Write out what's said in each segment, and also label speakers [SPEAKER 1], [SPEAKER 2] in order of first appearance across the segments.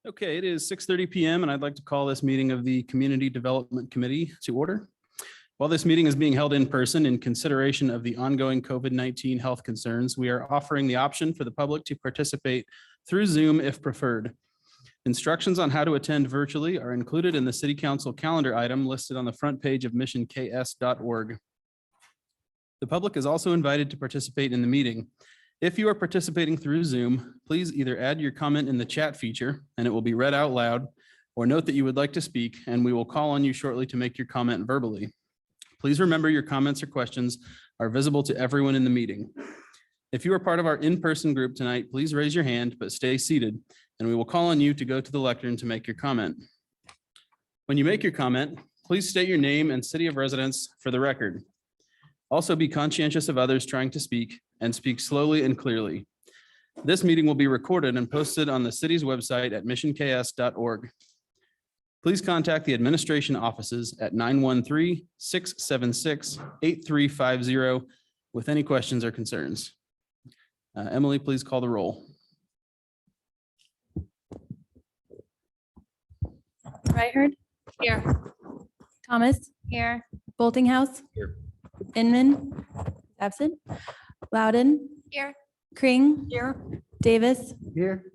[SPEAKER 1] Okay, it is 6:30 PM and I'd like to call this meeting of the Community Development Committee to order. While this meeting is being held in person in consideration of the ongoing COVID-19 health concerns, we are offering the option for the public to participate through Zoom if preferred. Instructions on how to attend virtually are included in the City Council calendar item listed on the front page of missionks.org. The public is also invited to participate in the meeting. If you are participating through Zoom, please either add your comment in the chat feature and it will be read out loud, or note that you would like to speak and we will call on you shortly to make your comment verbally. Please remember your comments or questions are visible to everyone in the meeting. If you are part of our in-person group tonight, please raise your hand, but stay seated and we will call on you to go to the lectern to make your comment. When you make your comment, please state your name and city of residence for the record. Also be conscientious of others trying to speak and speak slowly and clearly. This meeting will be recorded and posted on the city's website at missionks.org. Please contact the administration offices at 913-676-8350 with any questions or concerns. Emily, please call the roll.
[SPEAKER 2] Ryherd.
[SPEAKER 3] Here.
[SPEAKER 2] Thomas.
[SPEAKER 3] Here.
[SPEAKER 2] Boltinghouse.
[SPEAKER 1] Here.
[SPEAKER 2] Inman. Absent. Loudon.
[SPEAKER 3] Here.
[SPEAKER 2] Kring.
[SPEAKER 3] Here.
[SPEAKER 2] Davis.
[SPEAKER 1] Here.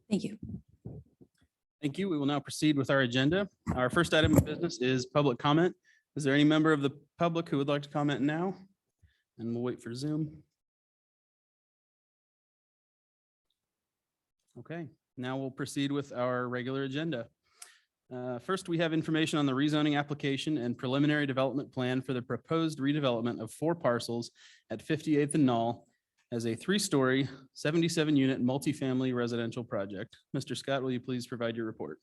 [SPEAKER 2] Thank you.
[SPEAKER 1] Thank you. We will now proceed with our agenda. Our first item of business is public comment. Is there any member of the public who would like to comment now? And we'll wait for Zoom. Okay, now we'll proceed with our regular agenda. First, we have information on the rezoning application and preliminary development plan for the proposed redevelopment of 4 parcels at 58th and Nall as a 3-story, 77-unit multifamily residential project. Mr. Scott, will you please provide your report?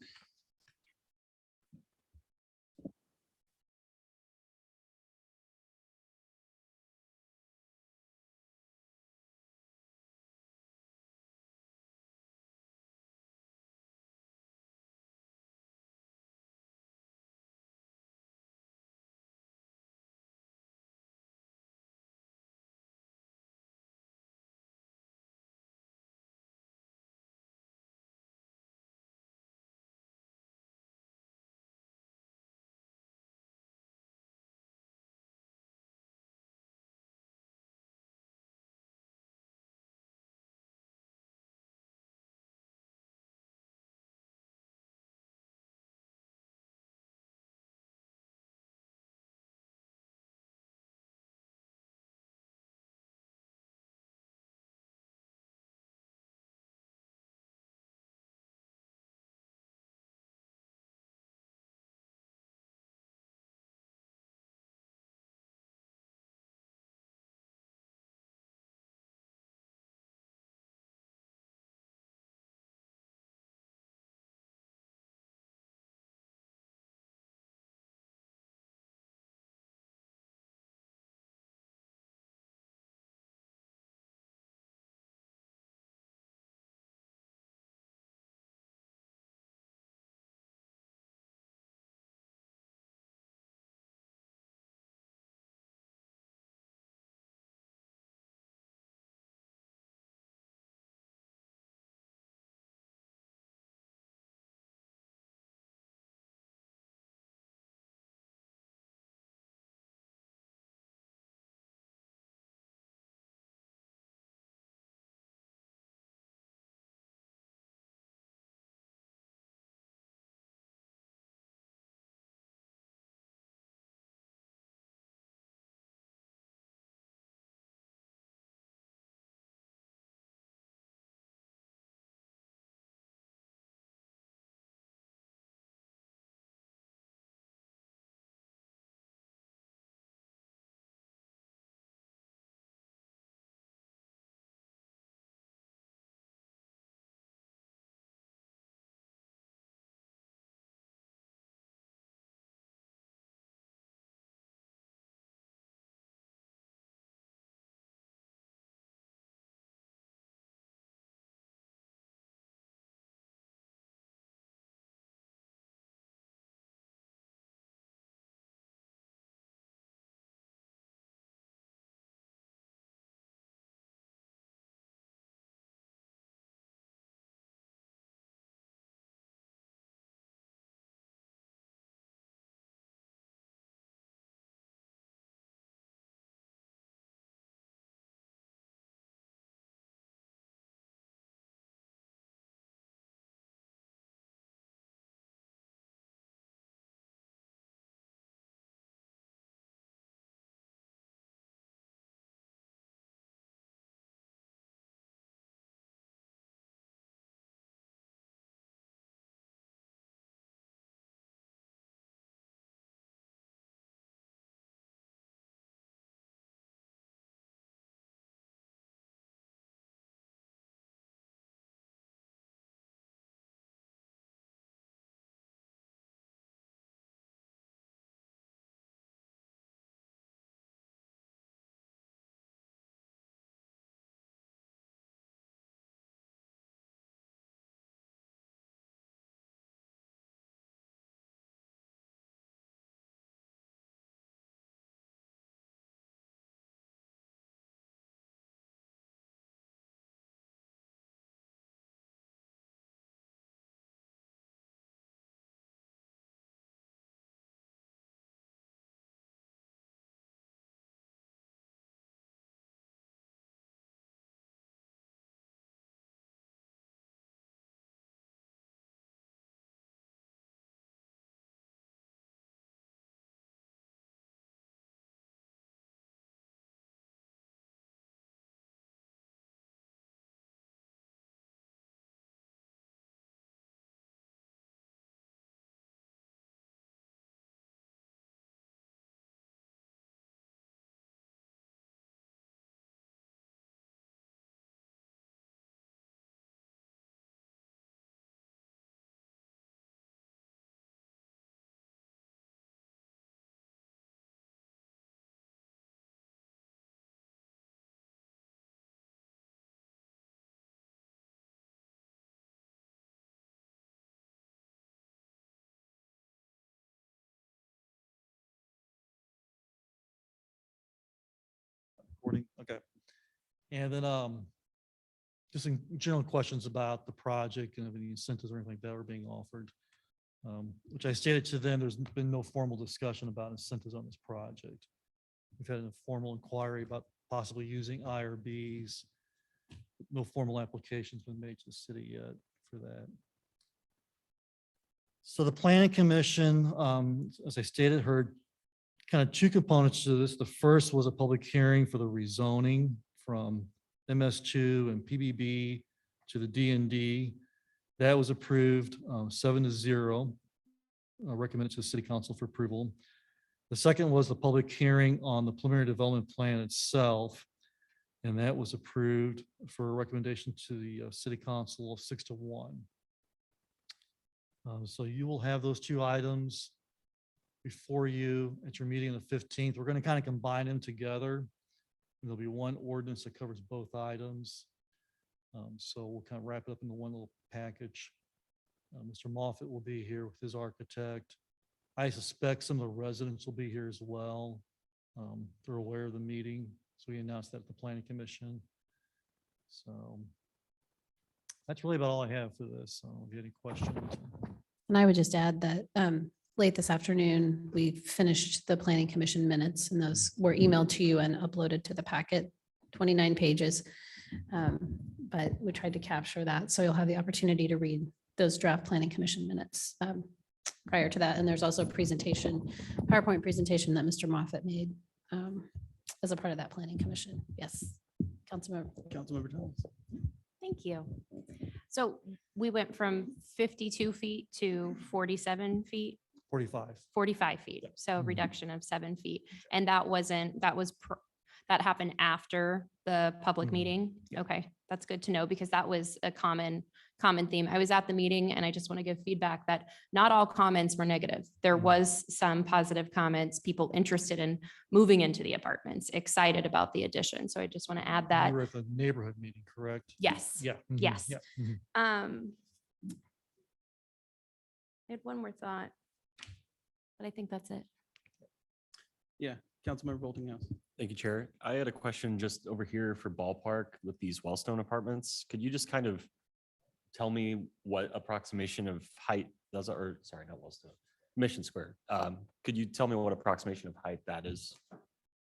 [SPEAKER 3] Okay. And then just some general questions about the project and if any incentives or anything like that are being offered. Which I stated to them, there's been no formal discussion about incentives on this project. We've had a formal inquiry about possibly using IRBs. No formal application's been made to the city yet for that. So the planning commission, as I stated, heard kind of two components to this. The first was a public hearing for the rezoning from MS2 and PBB to the D&D. That was approved 7-0, recommended to the city council for approval. The second was the public hearing on the preliminary development plan itself. And that was approved for a recommendation to the city council of 6-1. So you will have those two items before you at your meeting on the 15th. We're going to kind of combine them together. There'll be one ordinance that covers both items. So we'll kind of wrap it up into one little package. Mr. Moffett will be here with his architect. I suspect some of the residents will be here as well. They're aware of the meeting. So we announced that at the planning commission. So that's really about all I have for this. So if you have any questions.
[SPEAKER 4] And I would just add that late this afternoon, we finished the planning commission minutes and those were emailed to you and uploaded to the packet, 29 pages. But we tried to capture that. So you'll have the opportunity to read those draft planning commission minutes prior to that. And there's also a presentation, PowerPoint presentation that Mr. Moffett made as a part of that planning commission. Yes. Councilmember
[SPEAKER 1] Thomas.
[SPEAKER 5] Thank you. So we went from 52 feet to 47 feet,
[SPEAKER 3] 45.
[SPEAKER 5] 45 feet. So
[SPEAKER 3] Mhm.
[SPEAKER 5] reduction of 7 feet. And that happened after the public
[SPEAKER 3] Mhm.
[SPEAKER 5] meeting.
[SPEAKER 3] Yeah.
[SPEAKER 5] Okay, that's good to know because that was a common theme. I was at the meeting and I just want to give feedback that not all comments were negative. There
[SPEAKER 3] Mhm.
[SPEAKER 5] was some positive comments, people interested in moving into the apartments, excited about the addition. So I just want to add that.
[SPEAKER 3] You were at the neighborhood meeting, correct?
[SPEAKER 5] Yes.
[SPEAKER 3] Yeah. Mhm.
[SPEAKER 5] Yes.
[SPEAKER 3] Yeah. Mhm.
[SPEAKER 5] I had one more thought, but I think that's it.
[SPEAKER 1] Yeah, Councilmember Boltinghouse.
[SPEAKER 6] Thank you, Chair. I had a question just over here for ballpark with these Wellstone apartments. Could you just kind of tell me what approximation of height does, or sorry, not Wellstone, Mission Square. Could you tell me what approximation of height that is?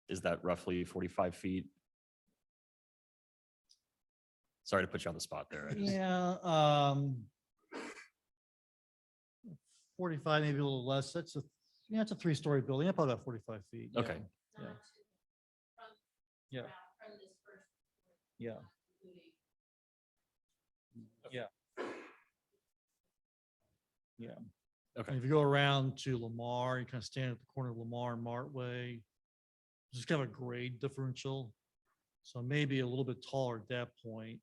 [SPEAKER 6] Is that roughly 45 feet? Sorry to put you on the spot there.
[SPEAKER 3] Yeah. 45, maybe a little less. It's a 3-story building. Yeah, probably about 45 feet. Yeah.
[SPEAKER 6] Okay.
[SPEAKER 3] Yeah. Yeah. Yeah. Yeah.
[SPEAKER 6] Okay.
[SPEAKER 3] And if you go around to Lamar, you kind of stand at the corner of Lamar and MARTWay, just kind of a grade differential. So maybe a little bit taller at that point,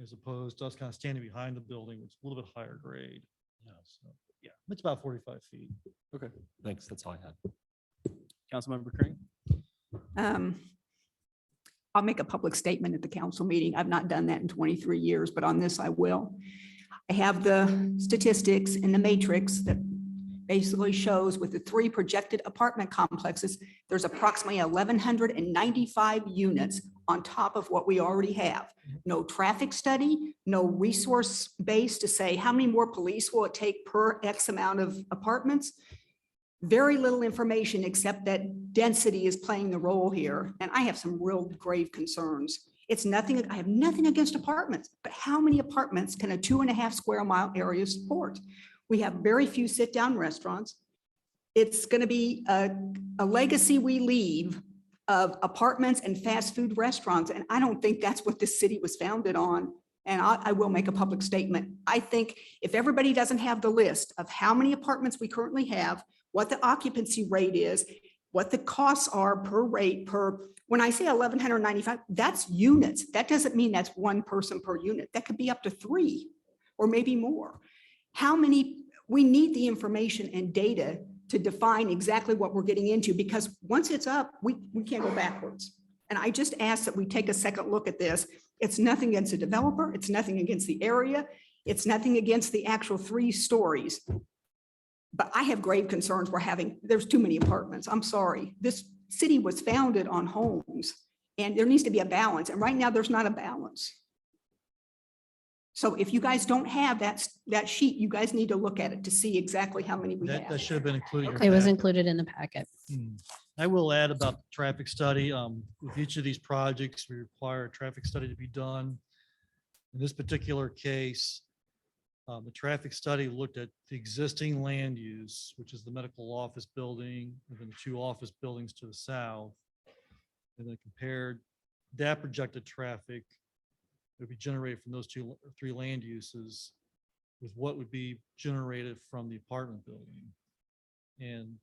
[SPEAKER 3] as opposed to us kind of standing behind the building, which is a little bit higher grade. Yeah. So yeah, it's about 45 feet.
[SPEAKER 6] Okay. Thanks. That's all I had.
[SPEAKER 1] Councilmember Crane.
[SPEAKER 7] I'll make a public statement at the council meeting. I've not done that in 23 years, but on this I will. I have the statistics in the matrix that basically shows with the 3 projected apartment complexes, there's approximately 1,195 units on top of what we already have. No traffic study, no resource base to say how many more police will it take per X amount of apartments. Very little information except that density is playing the role here. And I have some real grave concerns. It's nothing, I have nothing against apartments, but how many apartments can a 2.5 square mile area support? We have very few sit-down restaurants. It's going to be a legacy we leave of apartments and fast food restaurants. And I don't think that's what this city was founded on. And I will make a public statement. I think if everybody doesn't have the list of how many apartments we currently have, what the occupancy rate is, what the costs are per rate per, when I say 1,195, that's units. That doesn't mean that's one person per unit. That could be up to 3 or maybe more. How many, we need the information and data to define exactly what we're getting into, because once it's up, we can't go backwards. And I just ask that we take a second look at this. It's nothing against the developer. It's nothing against the area. It's nothing against the actual 3 stories. But I have grave concerns we're having. There's too many apartments. I'm sorry. This city was founded on homes. And there needs to be a balance. And right now, there's not a balance. So if you guys don't have that sheet, you guys need to look at it to see exactly how many we
[SPEAKER 3] That
[SPEAKER 7] have.
[SPEAKER 3] should have been included. in your
[SPEAKER 4] It was
[SPEAKER 3] packet.
[SPEAKER 4] included in the packet.
[SPEAKER 3] I will add about the traffic study. With each of these projects, we require a traffic study to be done. In this particular case, the traffic study looked at the existing land use, which is the medical office building, and then the 2 office buildings to the south. And then compared that projected traffic that would be generated from those 3 land uses with what would be generated from the apartment building. And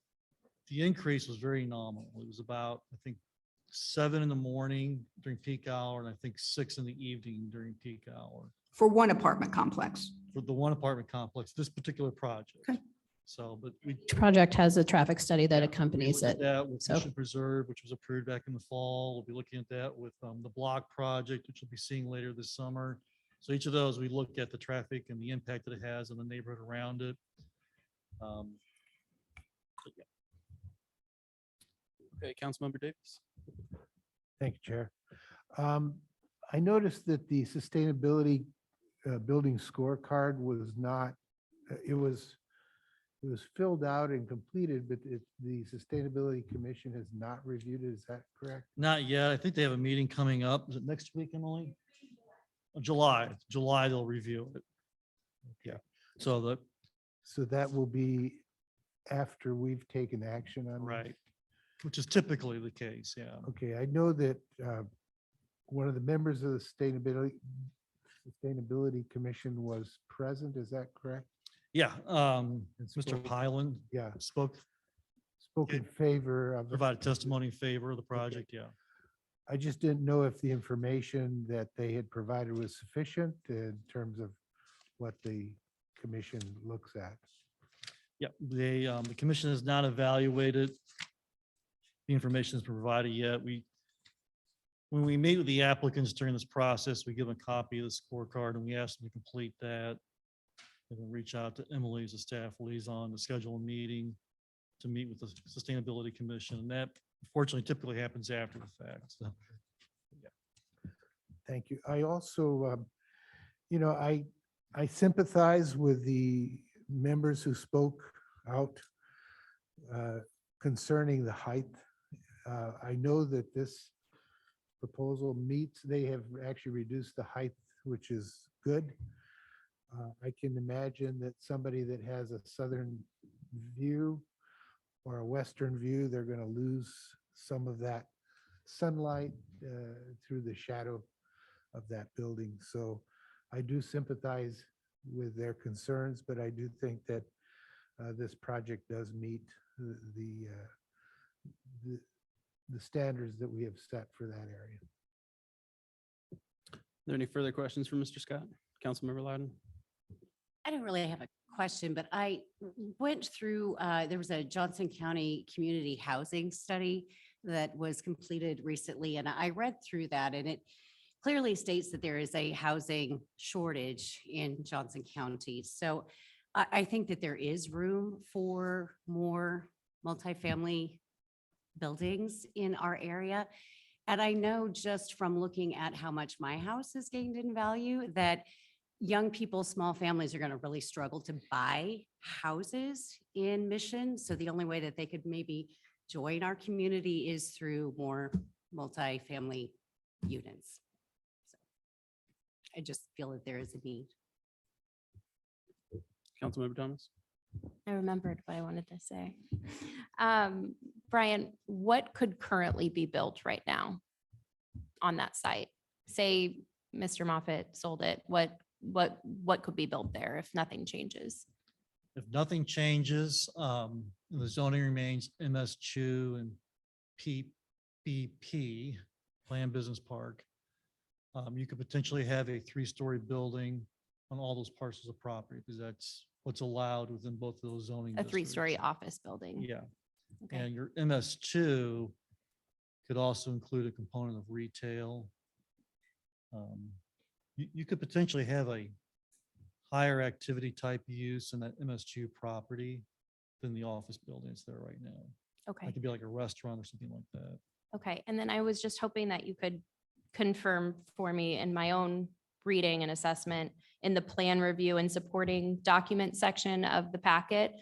[SPEAKER 3] the increase was very nominal. It was about, I think, 7 in the morning during peak hour, and I think 6 in the evening during peak hour
[SPEAKER 7] For one apartment complex.
[SPEAKER 3] for the one apartment complex, this particular project.
[SPEAKER 7] Okay.
[SPEAKER 3] So, but we.
[SPEAKER 4] Each project has a traffic study that
[SPEAKER 3] we
[SPEAKER 4] accompanies
[SPEAKER 3] looked at
[SPEAKER 4] it.
[SPEAKER 3] That with
[SPEAKER 4] so-
[SPEAKER 3] Mission Preserve, which was approved back in the fall. We'll be looking at that with the block project, which we'll be seeing later this summer. So each of those, we look at the traffic and the impact that it has on the neighborhood around it. But yeah.
[SPEAKER 1] Okay, Councilmember Davis.
[SPEAKER 8] Thank you, Chair. I noticed that the sustainability building scorecard was not, it was filled out and completed, but the Sustainability Commission has not reviewed it. Is that correct?
[SPEAKER 3] Not yet. I think they have a meeting coming up. Is it next week, Emily? July they'll review it. Yeah. So the,
[SPEAKER 8] So that will be after we've taken action on this?
[SPEAKER 3] right, which is typically the case, yeah.
[SPEAKER 8] Okay, I know that one of the members of the Sustainability Commission was present. Is that correct?
[SPEAKER 3] Yeah,
[SPEAKER 8] And
[SPEAKER 3] Mr.
[SPEAKER 8] spoke-
[SPEAKER 3] Pyland
[SPEAKER 8] Yeah,
[SPEAKER 3] spoke,
[SPEAKER 8] spoke in favor of. it.
[SPEAKER 3] provided testimony in favor of the project, yeah.
[SPEAKER 8] I just didn't know if the information that they had provided was sufficient in terms of what the commission looks at.
[SPEAKER 3] Yeah, the commission has not evaluated the information that's provided yet. When we meet with the applicants during this process, we give them a copy of the scorecard and we ask them to complete that. And then reach out to Emily as a staff liaison to schedule a meeting to meet with the Sustainability Commission. And that unfortunately typically happens after the fact. So,
[SPEAKER 8] Thank you. I also, I sympathize with the members who spoke out concerning the height. I know that this proposal meets, they have actually reduced the height, which is good. I can imagine that somebody that has a southern view or a western view, they're going to lose some of that sunlight through the shadow of that building. So I do sympathize with their concerns, but I do think that this project does meet the standards that we have set for that area.
[SPEAKER 1] Are there any further questions for Mr. Scott? Councilmember Loudon?
[SPEAKER 9] I don't really have a question, but I went through, there was a Johnson County Community Housing Study that was completed recently, and I read through that, and it clearly states that there is a housing shortage in Johnson County. So I think that there is room for more multifamily buildings in our area. And I know just from looking at how much my house has gained in value, that young people, small families are going to really struggle to buy houses in Mission. So the only way that they could maybe join our community is through more multifamily units. So I just feel that there is a need.
[SPEAKER 1] Councilmember Thomas?
[SPEAKER 5] I remembered what I wanted to say. Brian, what could currently be built right now on that site? Say Mr. Moffett sold it, what could be built there if nothing changes?
[SPEAKER 3] If nothing changes, the zoning remains MS2 and PBP, Planned Business Park. You could potentially have a 3-story building on all those parcels of property because that's what's allowed within both of those zoning
[SPEAKER 5] A
[SPEAKER 3] districts.
[SPEAKER 5] 3-story office building?
[SPEAKER 3] Yeah,
[SPEAKER 5] Okay.
[SPEAKER 3] and your MS2 could also include a component of retail. You could potentially have a higher activity type use in that MS2 property than the office buildings there right now.
[SPEAKER 5] Okay.
[SPEAKER 3] It could be like a restaurant or something like that.
[SPEAKER 5] Okay, and then I was just hoping that you could confirm for me in my own reading and assessment in the plan review and supporting document section of the packet.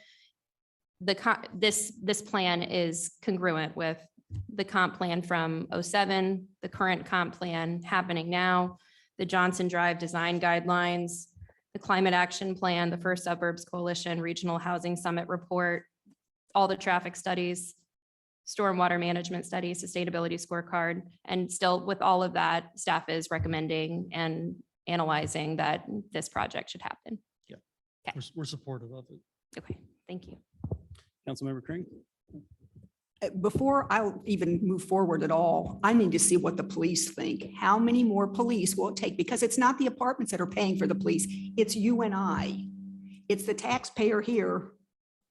[SPEAKER 5] This plan is congruent with the comp plan from '07, the current comp plan happening now, the Johnson Drive design guidelines, the climate action plan, the First Suburbs Coalition Regional Housing Summit report, all the traffic studies, stormwater management study, sustainability scorecard, and still with all of that, staff is recommending and analyzing that this project should happen.
[SPEAKER 3] We're supportive of it.
[SPEAKER 5] Okay, thank you.
[SPEAKER 1] Councilmember Kring?
[SPEAKER 7] Before I'll even move forward at all, I need to see what the police think. How many more police will it take? Because it's not the apartments that are paying for the police. It's you and I. It's the taxpayer here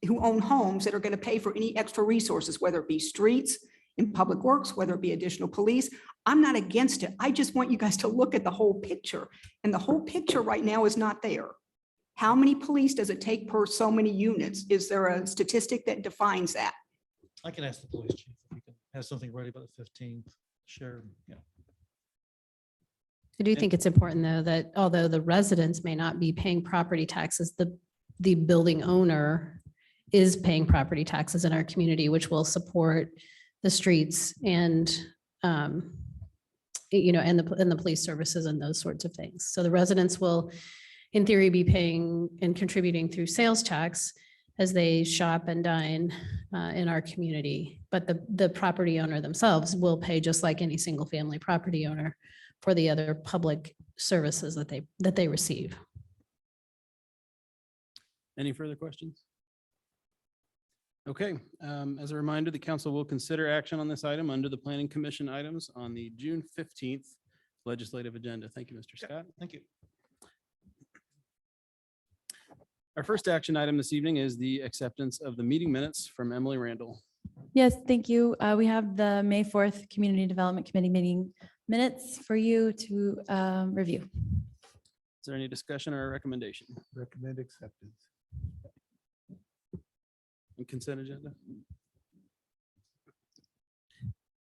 [SPEAKER 7] who own homes that are going to pay for any extra resources, whether it be streets in public works, whether it be additional police. I'm not against it. I just want you guys to look at the whole picture. And the whole picture right now is not there. How many police does it take per so many units? Is there a statistic that defines that?
[SPEAKER 3] I can ask the police chief if he can have something ready by the 15th. Sure. Yeah.
[SPEAKER 4] I do think it's important, though, that although the residents may not be paying property taxes, the building owner is paying property taxes in our community, which will support the streets and, and the police services and those sorts of things. So the residents will, in theory, be paying and contributing through sales tax as they shop and dine in our community. But the property owner themselves will pay just like any single family property owner for the other public services that they receive.
[SPEAKER 1] Any further questions? Okay, as a reminder, the council will consider action on this item under the Planning Commission items on the June 15th legislative agenda. Thank you, Mr. Scott.
[SPEAKER 3] Thank you.
[SPEAKER 1] Our first action item this evening is the acceptance of the meeting minutes from Emily Randall.
[SPEAKER 2] Yes, thank you. We have the May 4th Community Development Committee meeting minutes for you to review.
[SPEAKER 1] Is there any discussion or recommendation?
[SPEAKER 8] Recommend acceptance.
[SPEAKER 1] And consent agenda?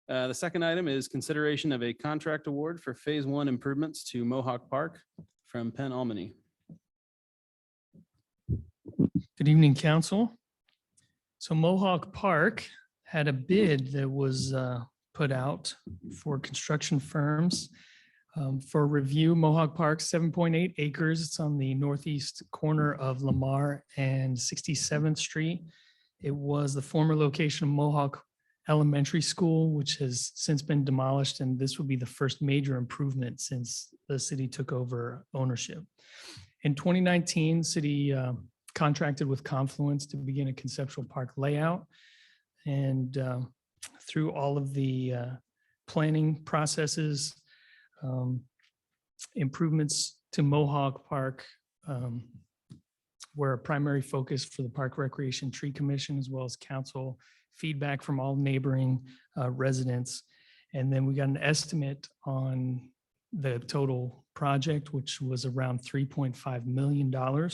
[SPEAKER 1] The second item is consideration of a contract award for Phase 1 improvements to Mohawk Park from Penn Almany.
[SPEAKER 10] Good evening, council. So Mohawk Park had a bid that was put out for construction firms for review. Mohawk Park, 7.8 acres. It's on the northeast corner of Lamar and 67th Street. It was the former location of Mohawk Elementary School, which has since been demolished, and this will be the first major improvement since the city took over ownership. In 2019, city contracted with Confluence to begin a conceptual park layout. And through all of the planning processes, improvements to Mohawk Park were a primary focus for the Park Recreation Tree Commission, as well as council feedback from all neighboring residents. And then we got an estimate on the total project, which was around $3.5 million,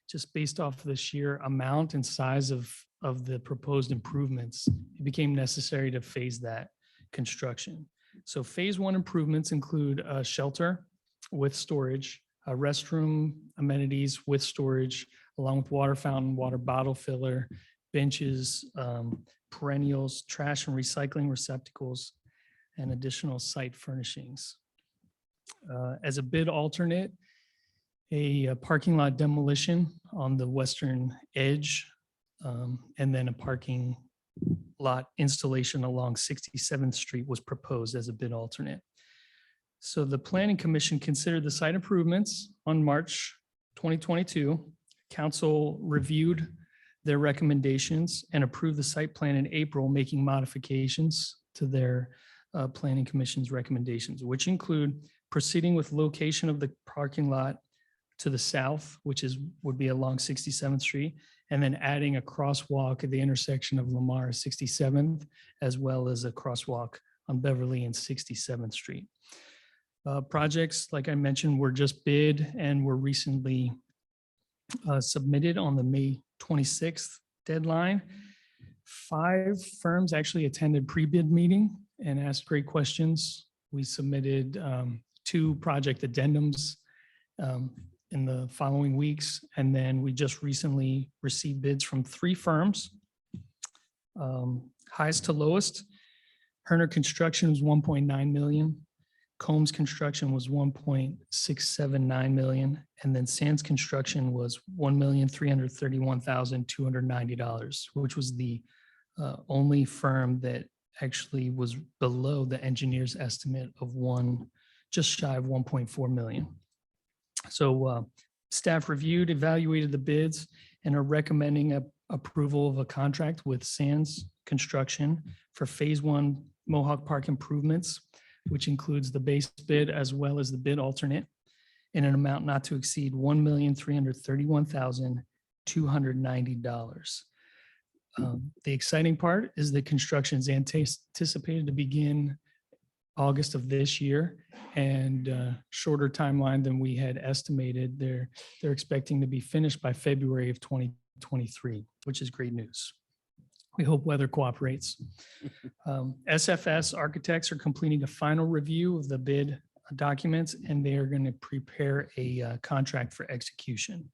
[SPEAKER 10] just based off of the sheer amount and size of the proposed improvements. It became necessary to phase that construction. So Phase 1 improvements include a shelter with storage, a restroom amenities with storage, along with water fountain, water bottle filler, benches, perennials, trash and recycling receptacles, and additional site furnishings. As a bid alternate, a parking lot demolition on the western edge, and then a parking lot installation along 67th Street was proposed as a bid alternate. So the Planning Commission considered the site improvements on March 2022. Council reviewed their recommendations and approved the site plan in April, making modifications to their Planning Commission's recommendations, which include proceeding with location of the parking lot to the south, which would be along 67th Street, and then adding a crosswalk at the intersection of Lamar and 67th, as well as a crosswalk on Beverly and 67th Street. Projects, like I mentioned, were just bid and were recently submitted on the May 26th deadline. 5 firms actually attended pre-bid meeting and asked great questions. We submitted 2 project addendums in the following weeks, and then we just recently received bids from 3 firms. Highest to lowest, Herner Construction was 1.9 million. Combs Construction was 1.679 million, and then Sands Construction was $1,331,290, which was the only firm that actually was below the engineer's estimate of just shy of 1.4 million. So staff reviewed, evaluated the bids, and are recommending approval of a contract with Sands Construction for Phase 1 Mohawk Park improvements, which includes the base bid as well as the bid alternate, in an amount not to exceed $1,331,290. The exciting part is that construction is anticipated to begin August of this year, and shorter timeline than we had estimated. They're expecting to be finished by February of 2023, which is great news. We hope weather cooperates. SFS architects are completing a final review of the bid documents, and they are going to prepare a contract for execution.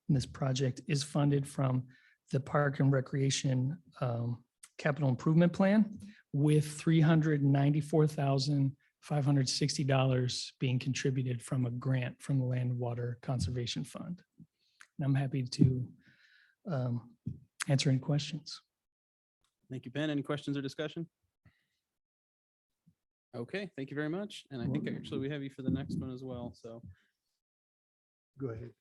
[SPEAKER 10] And this project is funded from the Park and Recreation Capital Improvement Plan, with $394,560 being contributed from a grant from the Land and Water Conservation Fund. And I'm happy to answer any questions.
[SPEAKER 1] Thank you, Ben. Any questions or discussion? Okay, thank you very much. And I think actually we have you for the next one as well, so.
[SPEAKER 8] Go ahead.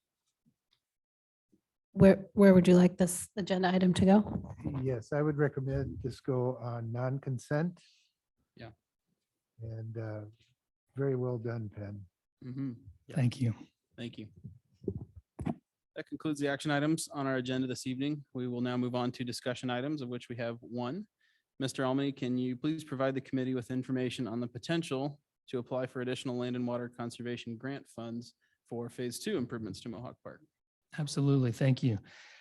[SPEAKER 4] Where would you like this agenda item to go?
[SPEAKER 8] Yes, I would recommend this go on non-consent.
[SPEAKER 1] Yeah.
[SPEAKER 8] And very well done, Penn.
[SPEAKER 1] Mhm.
[SPEAKER 10] Thank you.
[SPEAKER 1] Thank you. That concludes the action items on our agenda this evening. We will now move on to discussion items, of which we have 1. Mr. Almany, can you please provide the committee with information on the potential to apply for additional land and water conservation grant funds for Phase 2 improvements to Mohawk Park?
[SPEAKER 10] Absolutely. Thank you.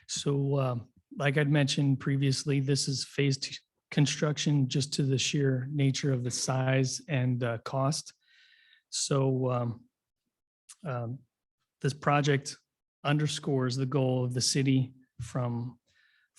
[SPEAKER 10] So like I'd mentioned previously, this is Phase 2 construction just to the sheer nature of the size and cost. So this project underscores the goal of the city from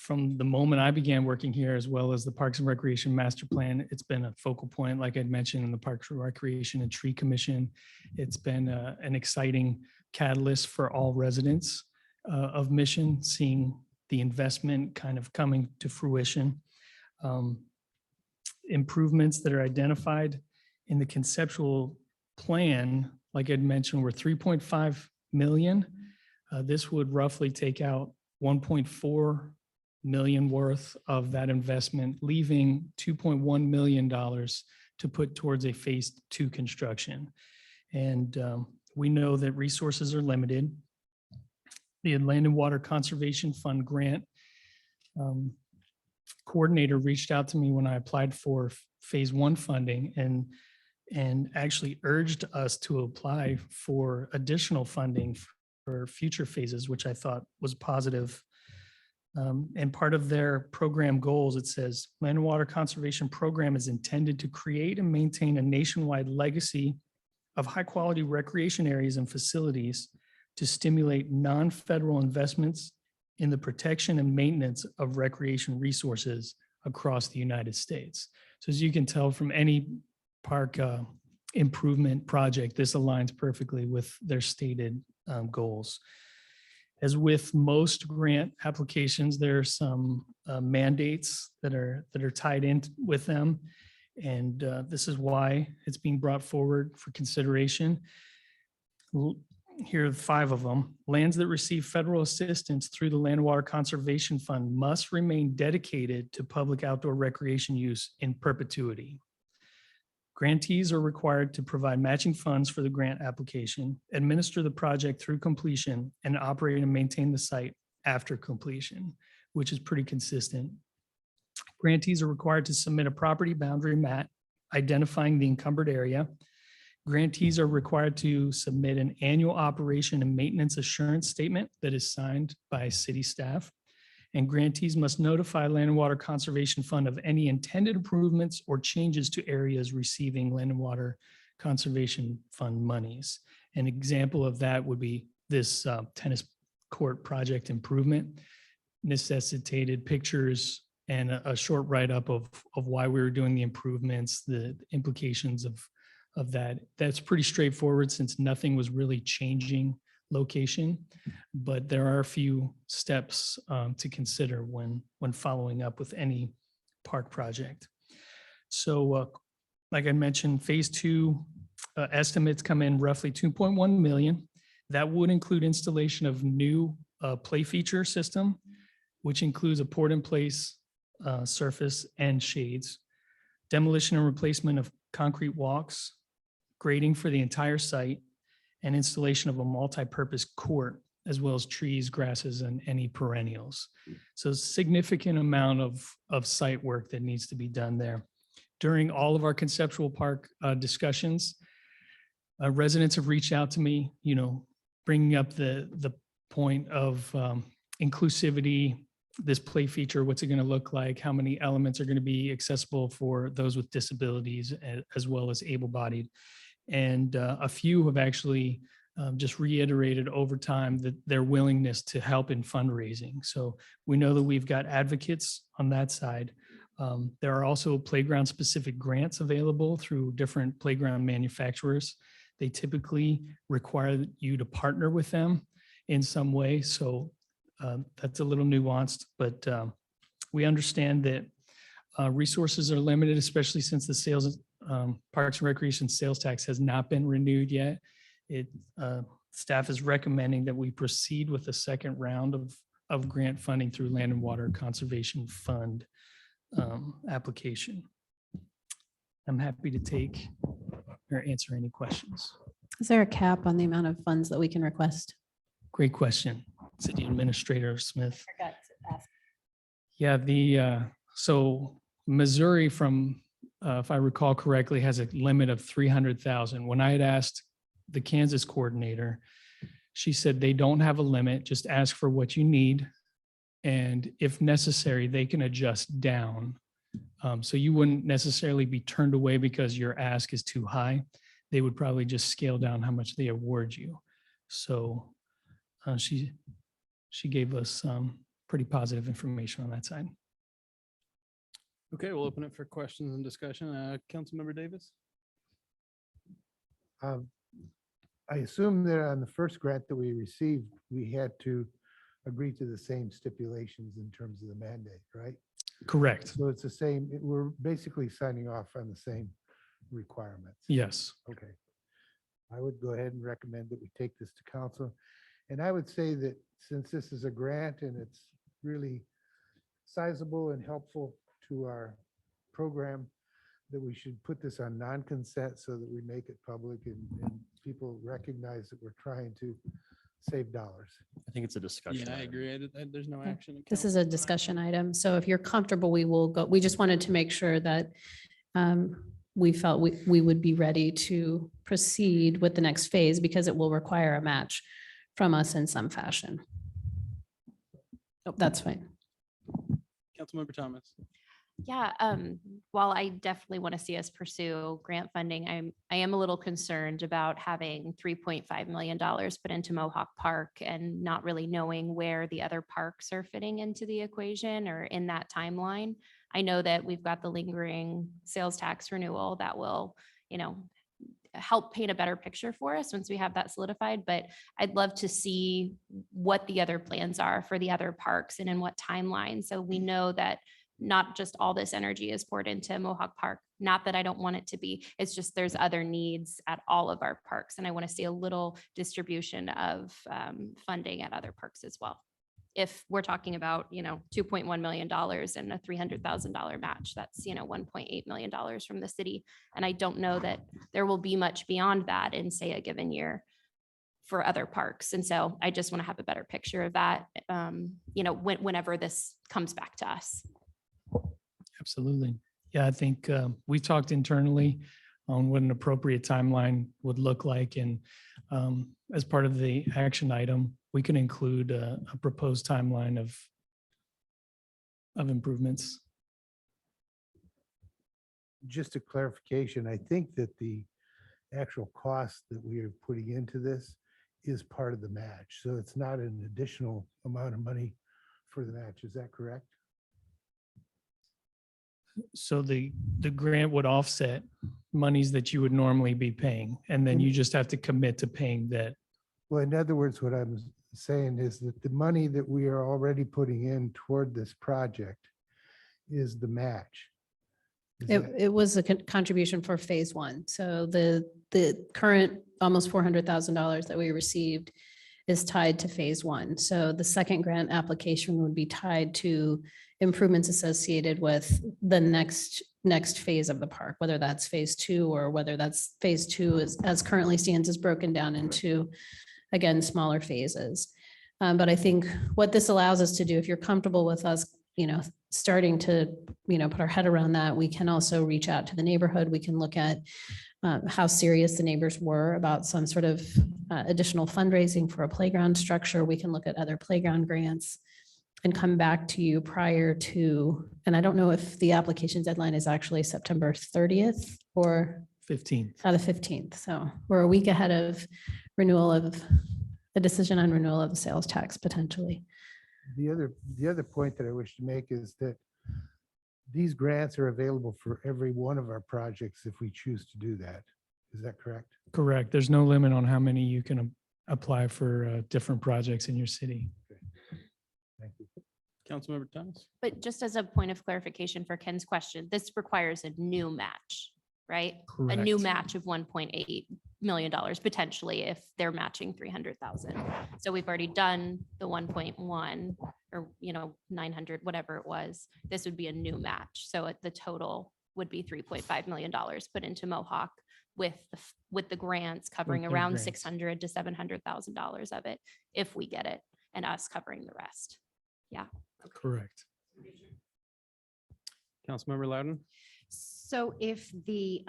[SPEAKER 10] the moment I began working here, as well as the Parks and Recreation Master Plan. It's been a focal point, like I'd mentioned, in the Parks and Recreation and Tree Commission. It's been an exciting catalyst for all residents of Mission, seeing the investment kind of coming to fruition. Improvements that are identified in the conceptual plan, like I'd mentioned, were 3.5 million. This would roughly take out 1.4 million worth of that investment, leaving $2.1 million to put towards a Phase 2 construction. And we know that resources are limited. The Land and Water Conservation Fund grant coordinator reached out to me when I applied for Phase 1 funding and actually urged us to apply for additional funding for future phases, which I thought was positive. And part of their program goals, it says, Land and Water Conservation Program is intended to create and maintain a nationwide legacy of high-quality recreation areas and facilities to stimulate non-federal investments in the protection and maintenance of recreation resources across the United States. So as you can tell from any park improvement project, this aligns perfectly with their stated goals. As with most grant applications, there are some mandates that are tied in with them. And this is why it's being brought forward for consideration. Here are 5 of them. Lands that receive federal assistance through the Land and Water Conservation Fund must remain dedicated to public outdoor recreation use in perpetuity. Grantees are required to provide matching funds for the grant application, administer the project through completion, and operate and maintain the site after completion, which is pretty consistent. Grantees are required to submit a property boundary map identifying the encumbered area. Grantees are required to submit an annual operation and maintenance assurance statement that is signed by city staff. and grantees must notify Land and Water Conservation Fund of any intended improvements or changes to areas receiving Land and Water Conservation Fund monies. An example of that would be this tennis court project improvement. Necessitated pictures and a short write-up of why we were doing the improvements, the implications of that. That's pretty straightforward since nothing was really changing location, but there are a few steps to consider when following up with any park project. So like I mentioned, phase 2 estimates come in roughly 2.1 million. That would include installation of new play feature system, which includes a port in place surface and shades, demolition and replacement of concrete walks, grading for the entire site, and installation of a multi-purpose court, as well as trees, grasses, and any perennials. So significant amount of site work that needs to be done there. During all of our conceptual park discussions, residents have reached out to me, bringing up the point of inclusivity, this play feature, what's it going to look like? How many elements are going to be accessible for those with disabilities as well as able-bodied? And a few have actually just reiterated over time that their willingness to help in fundraising. So we know that we've got advocates on that side. There are also playground-specific grants available through different playground manufacturers. They typically require you to partner with them in some way. So that's a little nuanced, but we understand that resources are limited, especially since the sales Parks and Recreation sales tax has not been renewed yet. Staff is recommending that we proceed with a second round of grant funding through Land and Water Conservation Fund application. I'm happy to take or answer any questions.
[SPEAKER 4] Is there a cap on the amount of funds that we can request?
[SPEAKER 10] Great question, City Administrator Smith.
[SPEAKER 4] Forgot to ask.
[SPEAKER 10] Yeah, so Missouri from, if I recall correctly, has a limit of 300,000. When I had asked the Kansas coordinator, she said they don't have a limit, just ask for what you need. And if necessary, they can adjust down. So you wouldn't necessarily be turned away because your ask is too high. They would probably just scale down how much they award you. So she gave us pretty positive information on that side.
[SPEAKER 1] Okay, we'll open it for questions and discussion. Councilmember Davis?
[SPEAKER 8] I assume that on the first grant that we received, we had to agree to the same stipulations in terms of the mandate, right?
[SPEAKER 10] Correct.
[SPEAKER 8] So it's the same, we're basically signing off on the same requirements.
[SPEAKER 10] Yes.
[SPEAKER 8] Okay. I would go ahead and recommend that we take this to council. And I would say that since this is a grant and it's really sizable and helpful to our program, that we should put this on non-consent so that we make it public and people recognize that we're trying to save dollars.
[SPEAKER 6] I think it's a discussion.
[SPEAKER 1] Yeah, I
[SPEAKER 6] item.
[SPEAKER 1] agree. There's no
[SPEAKER 4] Okay.
[SPEAKER 1] action. in
[SPEAKER 4] This is
[SPEAKER 1] council.
[SPEAKER 4] a discussion item. So if you're comfortable, we will go. We just wanted to make sure that we felt we would be ready to proceed with the next phase because it will require a match from us in some fashion. Oh, that's fine.
[SPEAKER 1] Councilmember Thomas?
[SPEAKER 5] Yeah, while I definitely want to see us pursue grant funding, I am a little concerned about having $3.5 million put into Mohawk Park and not really knowing where the other parks are fitting into the equation or in that timeline. I know that we've got the lingering sales tax renewal that will, help paint a better picture for us once we have that solidified, but I'd love to see what the other plans are for the other parks and in what timeline. So we know that not just all this energy is poured into Mohawk Park. Not that I don't want it to be, it's just there's other needs at all of our parks. And I want to see a little distribution of funding at other parks as well. If we're talking about, $2.1 million and a $300,000 match, that's, $1.8 million from the city. And I don't know that there will be much beyond that in, say, a given year for other parks. And so I just want to have a better picture of that, whenever this comes back to us.
[SPEAKER 10] Absolutely. Yeah, I think we talked internally on what an appropriate timeline would look like. And as part of the action item, we can include a proposed timeline of improvements.
[SPEAKER 8] Just a clarification, I think that the actual cost that we are putting into this is part of the match. So it's not an additional amount of money for the match. Is that correct?
[SPEAKER 10] So the grant would offset monies that you would normally be paying, and then you just have to commit to paying that.
[SPEAKER 8] Well, in other words, what I'm saying is that the money that we are already putting in toward this project is the match. Is that-
[SPEAKER 4] It was a contribution for phase one. So the current almost $400,000 that we received is tied to phase one. So the second grant application would be tied to improvements associated with the next phase of the park, whether that's phase two or whether that's phase two as currently stands is broken down into, again, smaller phases. But I think what this allows us to do, if you're comfortable with us, starting to, put our head around that, we can also reach out to the neighborhood. We can look at how serious the neighbors were about some sort of additional fundraising for a playground structure. We can look at other playground grants and come back to you prior to, and I don't know if the application deadline is actually September 30th or
[SPEAKER 10] 15th.
[SPEAKER 4] the 15th. So we're a week ahead of a decision on renewal of the sales tax potentially.
[SPEAKER 8] The other point that I wish to make is that these grants are available for every one of our projects if we choose to do that. Is that correct?
[SPEAKER 10] Correct. There's no limit on how many you can apply for different projects in your city.
[SPEAKER 8] Thank you.
[SPEAKER 1] Councilmember Thomas?
[SPEAKER 5] But just as a point of clarification for Ken's question, this requires a new match, right? A new
[SPEAKER 10] Correct.
[SPEAKER 5] match of $1.8 million potentially if they're matching 300,000. So we've already done the 1.1 or 900, whatever it was. This would be a new match. So the total would be $3.5 million put into Mohawk with the grants covering
[SPEAKER 10] their
[SPEAKER 5] around
[SPEAKER 10] grants.
[SPEAKER 5] $600,000 to $700,000 of it if we get it, and us covering the rest.
[SPEAKER 10] Correct.
[SPEAKER 1] Councilmember Loudon?
[SPEAKER 9] So if the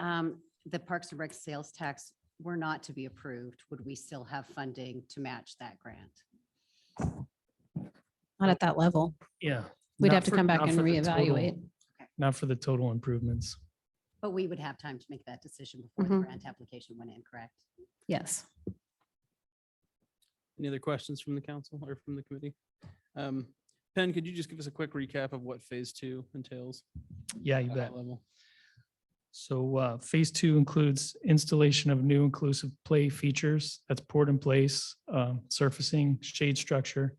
[SPEAKER 9] Parks and Rec sales tax were not to be approved, would we still have funding to match that grant?
[SPEAKER 4] Not at that level.
[SPEAKER 10] Yeah.
[SPEAKER 4] We'd
[SPEAKER 10] Not
[SPEAKER 4] have to
[SPEAKER 10] for-
[SPEAKER 4] come back
[SPEAKER 10] not
[SPEAKER 4] and
[SPEAKER 10] for the total-
[SPEAKER 4] reevaluate.
[SPEAKER 10] Not for the total improvements.
[SPEAKER 9] But we would have time to make that decision before the
[SPEAKER 4] Mhm.
[SPEAKER 9] grant application went in, correct?
[SPEAKER 4] Yes.
[SPEAKER 1] Any other questions from the council or from the committee? Penn, could you just give us a quick recap of what phase two entails?
[SPEAKER 10] Yeah, you
[SPEAKER 1] at a high
[SPEAKER 10] bet.
[SPEAKER 1] level?
[SPEAKER 10] So phase two includes installation of new inclusive play features. That's poured in place, surfacing, shade structure.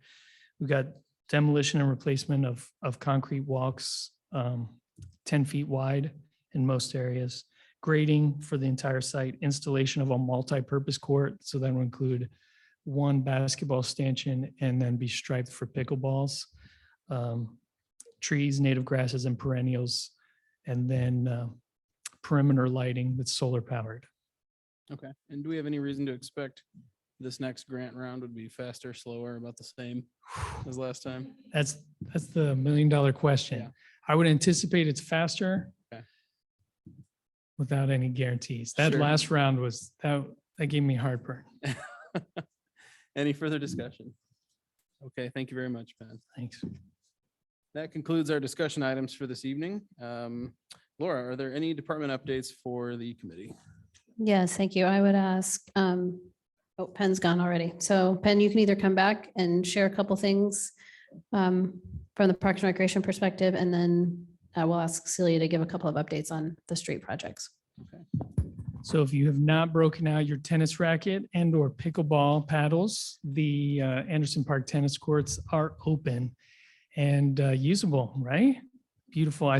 [SPEAKER 10] We got demolition and replacement of concrete walks, 10 feet wide in most areas. Grading for the entire site, installation of a multi-purpose court. So that will include one basketball stanchion and then be striped for pickleballs. Trees, native grasses and perennials, and then perimeter lighting that's solar powered.
[SPEAKER 1] Okay, and do we have any reason to expect this next grant round would be faster, slower, about the same as last time?
[SPEAKER 10] That's the $1 million question.
[SPEAKER 1] Yeah.
[SPEAKER 10] I would anticipate it's faster.
[SPEAKER 1] Okay.
[SPEAKER 10] Without any guarantees. That
[SPEAKER 1] Sure.
[SPEAKER 10] last round was, that gave me heartburn.
[SPEAKER 1] Any further discussion? Okay, thank you very much, Penn.
[SPEAKER 10] Thanks.
[SPEAKER 1] That concludes our discussion items for this evening. Laura, are there any department updates for the committee?
[SPEAKER 4] Yes, thank you. I would ask, Penn's gone already. So Penn, you can either come back and share a couple things from the Parks and Recreation perspective, and then we'll ask Celia to give a couple of updates on the street projects.
[SPEAKER 1] Okay.
[SPEAKER 10] So if you have not broken out your tennis racket and or pickleball paddles, the Anderson Park tennis courts are open and usable, right? Beautiful. I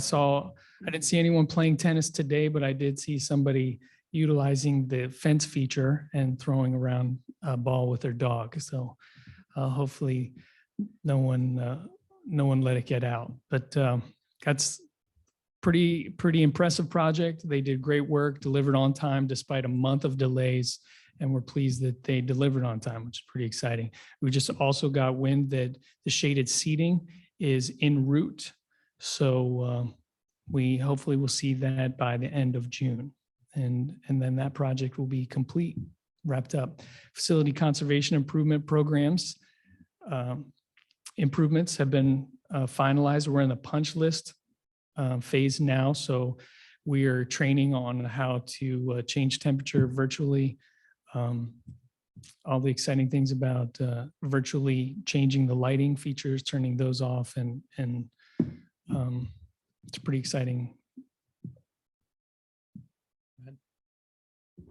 [SPEAKER 10] didn't see anyone playing tennis today, but I did see somebody utilizing the fence feature and throwing around a ball with their dog. So hopefully no one let it get out, but that's pretty impressive project. They did great work, delivered on time despite a month of delays, and we're pleased that they delivered on time, which is pretty exciting. We just also got wind that the shaded seating is en route. So we hopefully will see that by the end of June. And then that project will be complete, wrapped up. Facility conservation improvement programs. Improvements have been finalized. We're in the punch list phase now. So we are training on how to change temperature virtually. All the exciting things about virtually changing the lighting features, turning those off, and it's pretty exciting.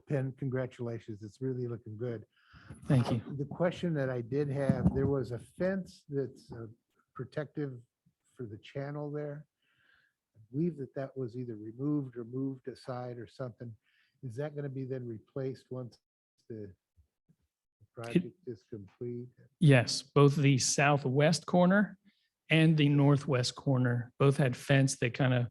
[SPEAKER 8] Penn, congratulations. It's really looking good.
[SPEAKER 10] Thank you.
[SPEAKER 8] The question that I did have, there was a fence that's protective for the channel there. I believe that that was either removed or moved aside or something. Is that going to be then replaced once the project is complete?
[SPEAKER 10] Yes, both the southwest corner and the northwest corner both had fence that kind of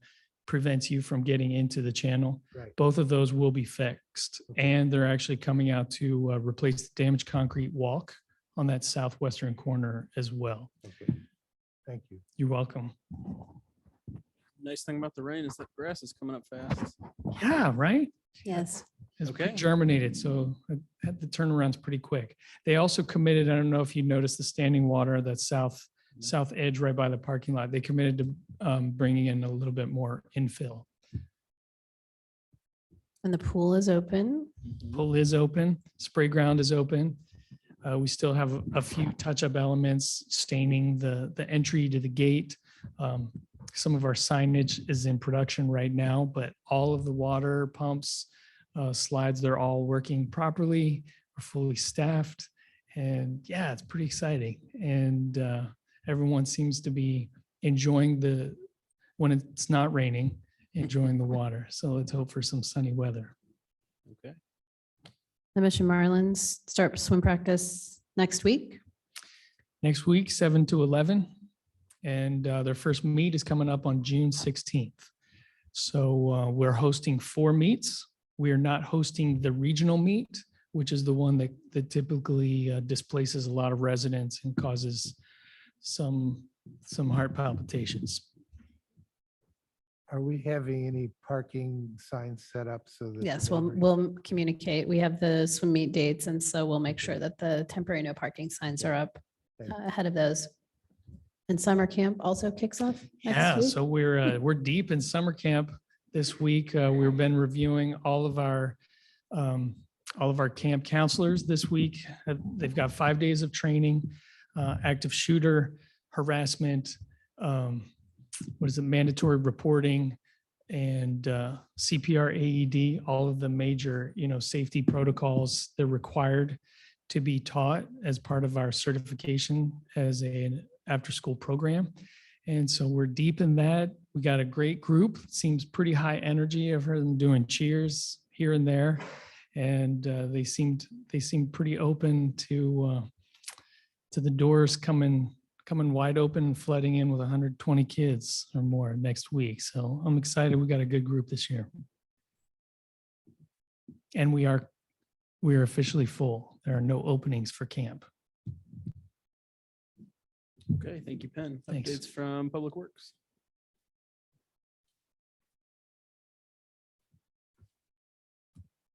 [SPEAKER 10] prevents you from getting into the channel.
[SPEAKER 8] Right.
[SPEAKER 10] Both of those will be fixed, and they're actually coming out to replace the damaged concrete walk on that southwestern corner as well.
[SPEAKER 8] Okay. Thank you.
[SPEAKER 10] You're welcome.
[SPEAKER 1] Nice thing about the rain is that grass is coming up fast.
[SPEAKER 10] Yeah, right?
[SPEAKER 4] Yes.
[SPEAKER 10] It's
[SPEAKER 1] Okay.
[SPEAKER 10] germinated, so the turnaround's pretty quick. They also committed, I don't know if you noticed the standing water, that south edge right by the parking lot. They committed to bringing in a little bit more infill.
[SPEAKER 4] And the pool is open.
[SPEAKER 10] Pool is open, spray ground is open. We still have a few touch-up elements, staining the entry to the gate. Some of our signage is in production right now, but all of the water pumps, slides, they're all working properly. We're fully staffed. And yeah, it's pretty exciting. And everyone seems to be enjoying when it's not raining, enjoying the water. So let's hope for some sunny weather.
[SPEAKER 1] Okay.
[SPEAKER 4] The Mission Marlins start swim practice next week.
[SPEAKER 10] Next week, 7 to 11. And their first meet is coming up on June 16th. So we're hosting 4 meets. We are not hosting the regional meet, which is the one that typically displaces a lot of residents and causes some heart palpitations.
[SPEAKER 8] Are we having any parking signs set up so that?
[SPEAKER 4] Yes, we'll communicate. We have the swim meet dates, and so we'll make sure that the temporary no parking signs are up ahead of those. And summer camp also kicks off next
[SPEAKER 10] Yeah,
[SPEAKER 4] week.
[SPEAKER 10] so we're deep in summer camp this week. We've been reviewing all of our camp counselors this week. They've got 5 days of training, active shooter, harassment, mandatory reporting, and CPR, AED, all of the major, safety protocols they're required to be taught as part of our certification as an after-school program. And so we're deep in that. We got a great group. Seems pretty high energy. I've heard them doing cheers here and there. And they seemed pretty open to the doors coming wide open and flooding in with 120 kids or more next week. So I'm excited. We got a good group this year. And we are officially full. There are no openings for camp.
[SPEAKER 1] Okay, thank you, Penn.
[SPEAKER 10] Thanks.
[SPEAKER 1] Updates from Public Works.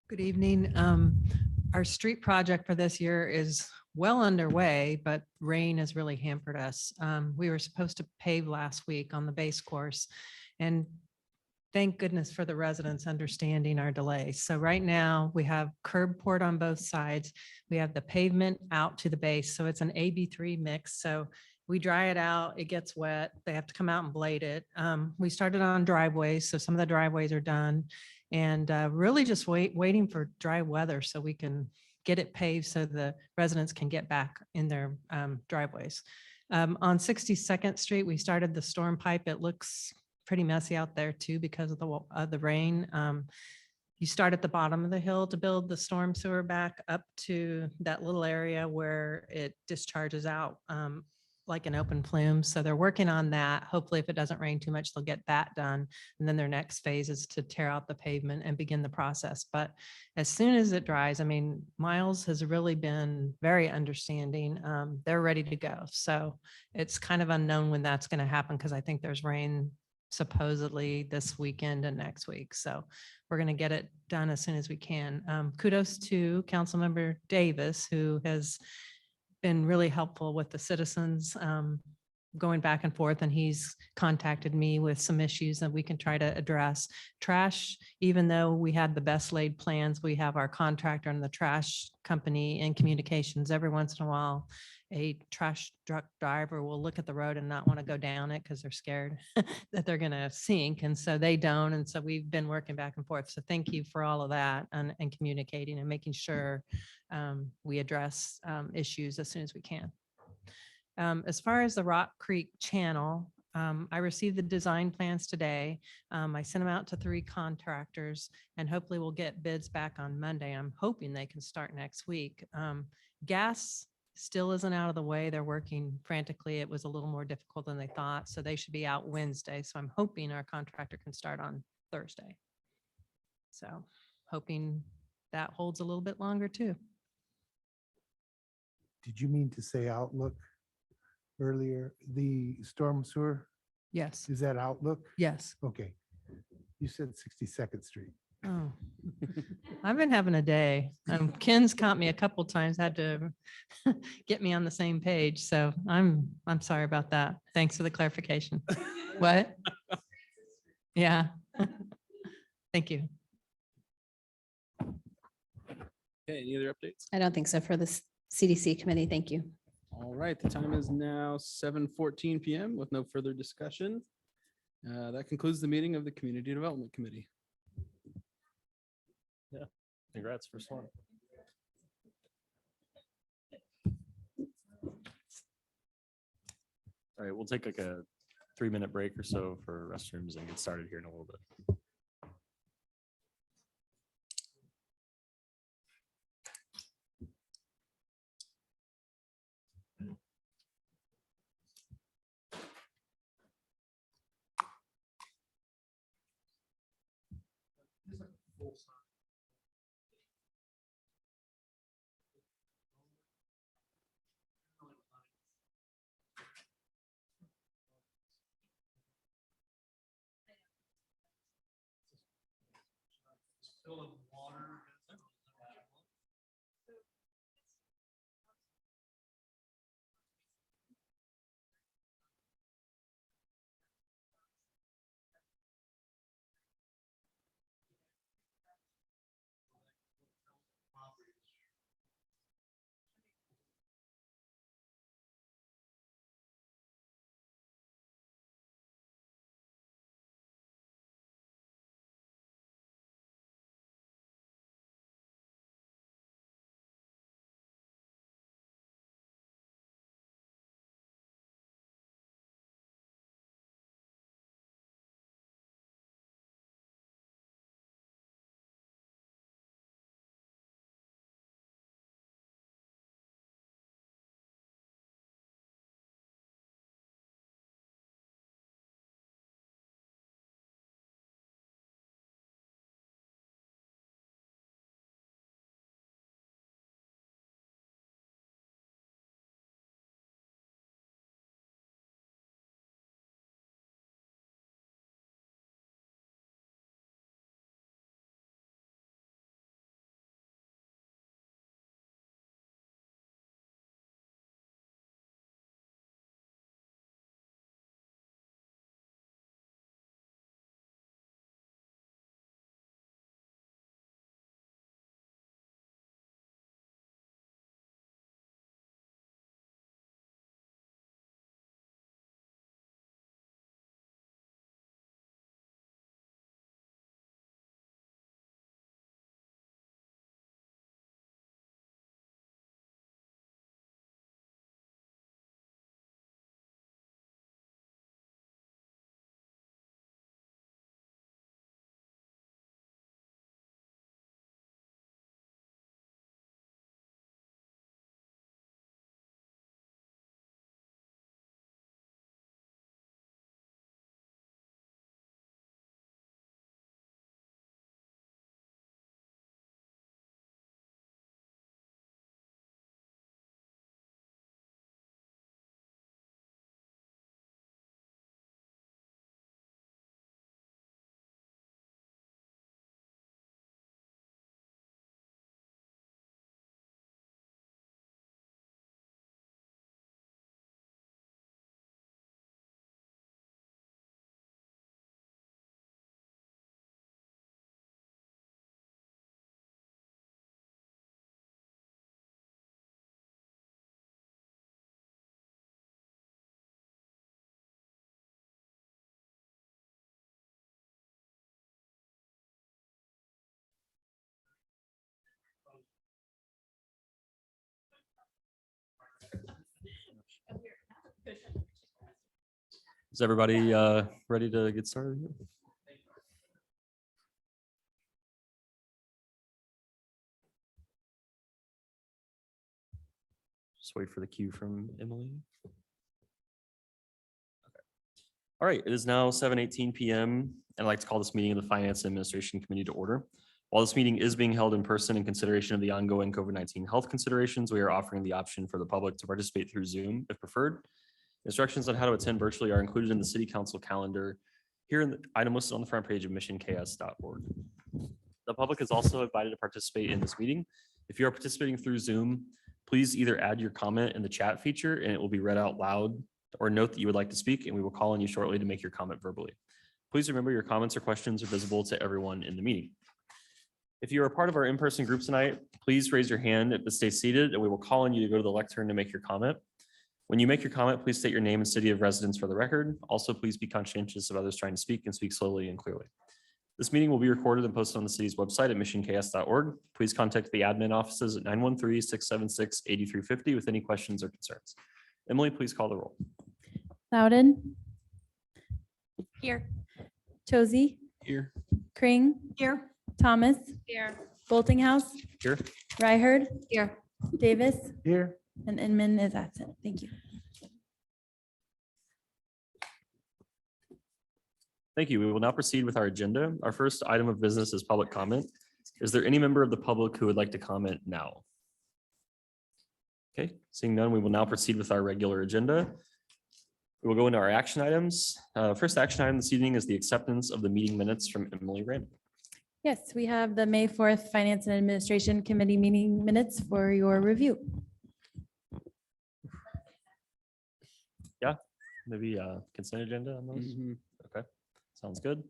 [SPEAKER 11] Good evening. Our street project for this year is well underway, but rain has really hampered us. We were supposed to pave last week on the base course, and thank goodness for the residents understanding our delay. So right now we have curb poured on both sides. We have the pavement out to the base. So it's an AB3 mix. So we dry it out, it gets wet. They have to come out and blade it. We started on driveways. So some of the driveways are done, and really just waiting for dry weather so we can get it paved so the residents can get back in their driveways. On 62nd Street, we started the storm pipe. It looks pretty messy out there too because of the rain. You start at the bottom of the hill to build the storm sewer back up to that little area where it discharges out like an open plume. So they're working on that. Hopefully, if it doesn't rain too much, they'll get that done. And then their next phase is to tear out the pavement and begin the process. But as soon as it dries, I mean, Miles has really been very understanding. They're ready to go. So it's kind of unknown when that's going to happen because I think there's rain supposedly this weekend and next week. So we're going to get it done as soon as we can. Kudos to Councilmember Davis, who has been really helpful with the citizens going back and forth, and he's contacted me with some issues that we can try to address. Trash, even though we had the best laid plans, we have our contractor and the trash company in communications. Every once in a while, a trash truck driver will look at the road and not want to go down it because they're scared that they're going to sink. And so they don't. And so we've been working back and forth. So thank you for all of that and communicating and making sure we address issues as soon as we can. As far as the Rock Creek Channel, I received the design plans today. I sent them out to 3 contractors and hopefully we'll get bids back on Monday. I'm hoping they can start next week. Gas still isn't out of the way. They're working frantically. It was a little more difficult than they thought, so they should be out Wednesday. So I'm hoping our contractor can start on Thursday. So hoping that holds a little bit longer too.
[SPEAKER 8] Did you mean to say Outlook earlier? The storm sewer,
[SPEAKER 11] Yes,
[SPEAKER 8] is that Outlook?
[SPEAKER 11] yes.
[SPEAKER 8] Okay. You said 62nd Street.
[SPEAKER 11] Oh, I've been having a day. Ken's caught me a couple times, had to get me on the same page. So I'm sorry about that. Thanks for the clarification. What? Yeah. Thank you.
[SPEAKER 1] Okay, any other updates?
[SPEAKER 4] I don't think so for this CDC committee. Thank you.
[SPEAKER 1] All right, the time is now 7:14 PM with no further discussion. That concludes the meeting of the Community Development Committee.
[SPEAKER 6] Congrats, first one. All right, we'll take like a 3-minute break or so for restrooms and get started here in a little bit. Is everybody ready to get started? Just wait for the cue from Emily. All right, it is now 7:18 PM, and I'd like to call this meeting of the Finance and Administration Committee to order. While this meeting is being held in person in consideration of the ongoing COVID-19 health considerations, we are offering the option for the public to participate through Zoom if preferred. Instructions on how to attend virtually are included in the City Council calendar here in the item listed on the front page of missionks.org. The public is also invited to participate in this meeting. If you are participating through Zoom, please either add your comment in the chat feature and it will be read out loud, or note that you would like to speak and we will call on you shortly to make your comment verbally. Please remember your comments or questions are visible to everyone in the meeting. If you are a part of our in-person group tonight, please raise your hand but stay seated and we will call on you to go to the lectern to make your comment. When you make your comment, please state your name and city of residence for the record. Also, please be conscientious of others trying to speak and speak slowly and clearly. This meeting will be recorded and posted on the city's website at missionks.org. Please contact the admin offices at 913-676-8350 with any questions or concerns. Emily, please call the roll.
[SPEAKER 2] Loudon,
[SPEAKER 5] Here.
[SPEAKER 2] Chociej,
[SPEAKER 1] Here.
[SPEAKER 2] Kring,
[SPEAKER 7] Here.
[SPEAKER 2] Thomas,
[SPEAKER 5] Here.
[SPEAKER 2] Boltinghouse,
[SPEAKER 6] Here.
[SPEAKER 2] Ryherd,
[SPEAKER 5] Here.
[SPEAKER 2] Davis,
[SPEAKER 8] Here.
[SPEAKER 2] and Inman is absent. Thank you.
[SPEAKER 6] Thank you. We will now proceed with our agenda. Our first item of business is public comment. Is there any member of the public who would like to comment now? Okay, seeing none, we will now proceed with our regular agenda. We will go into our action items. First action item this evening is the acceptance of the meeting minutes from Emily Rand.
[SPEAKER 2] Yes, we have the May 4th Finance and Administration Committee meeting minutes for your review.
[SPEAKER 6] Yeah, maybe consent agenda on those. Okay, sounds good.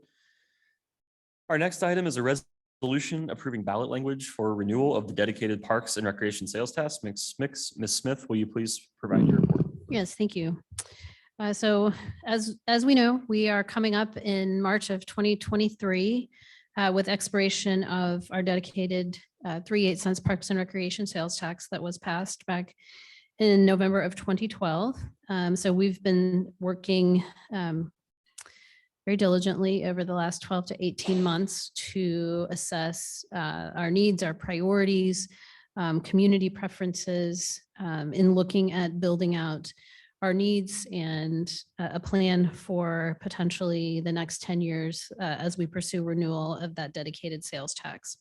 [SPEAKER 6] Our next item is a resolution approving ballot language for renewal of the dedicated Parks and Recreation sales tax. Ms. Smith, will you please provide your report?
[SPEAKER 4] Yes, thank you. So as we know, we are coming up in March of 2023 with expiration of our dedicated 3/8 cents Parks and Recreation sales tax that was passed back in November of 2012. So we've been working very diligently over the last 12 to 18 months to assess our needs, our priorities, community preferences, in looking at building out our needs and a plan for potentially the next 10 years as we pursue renewal of that dedicated sales tax.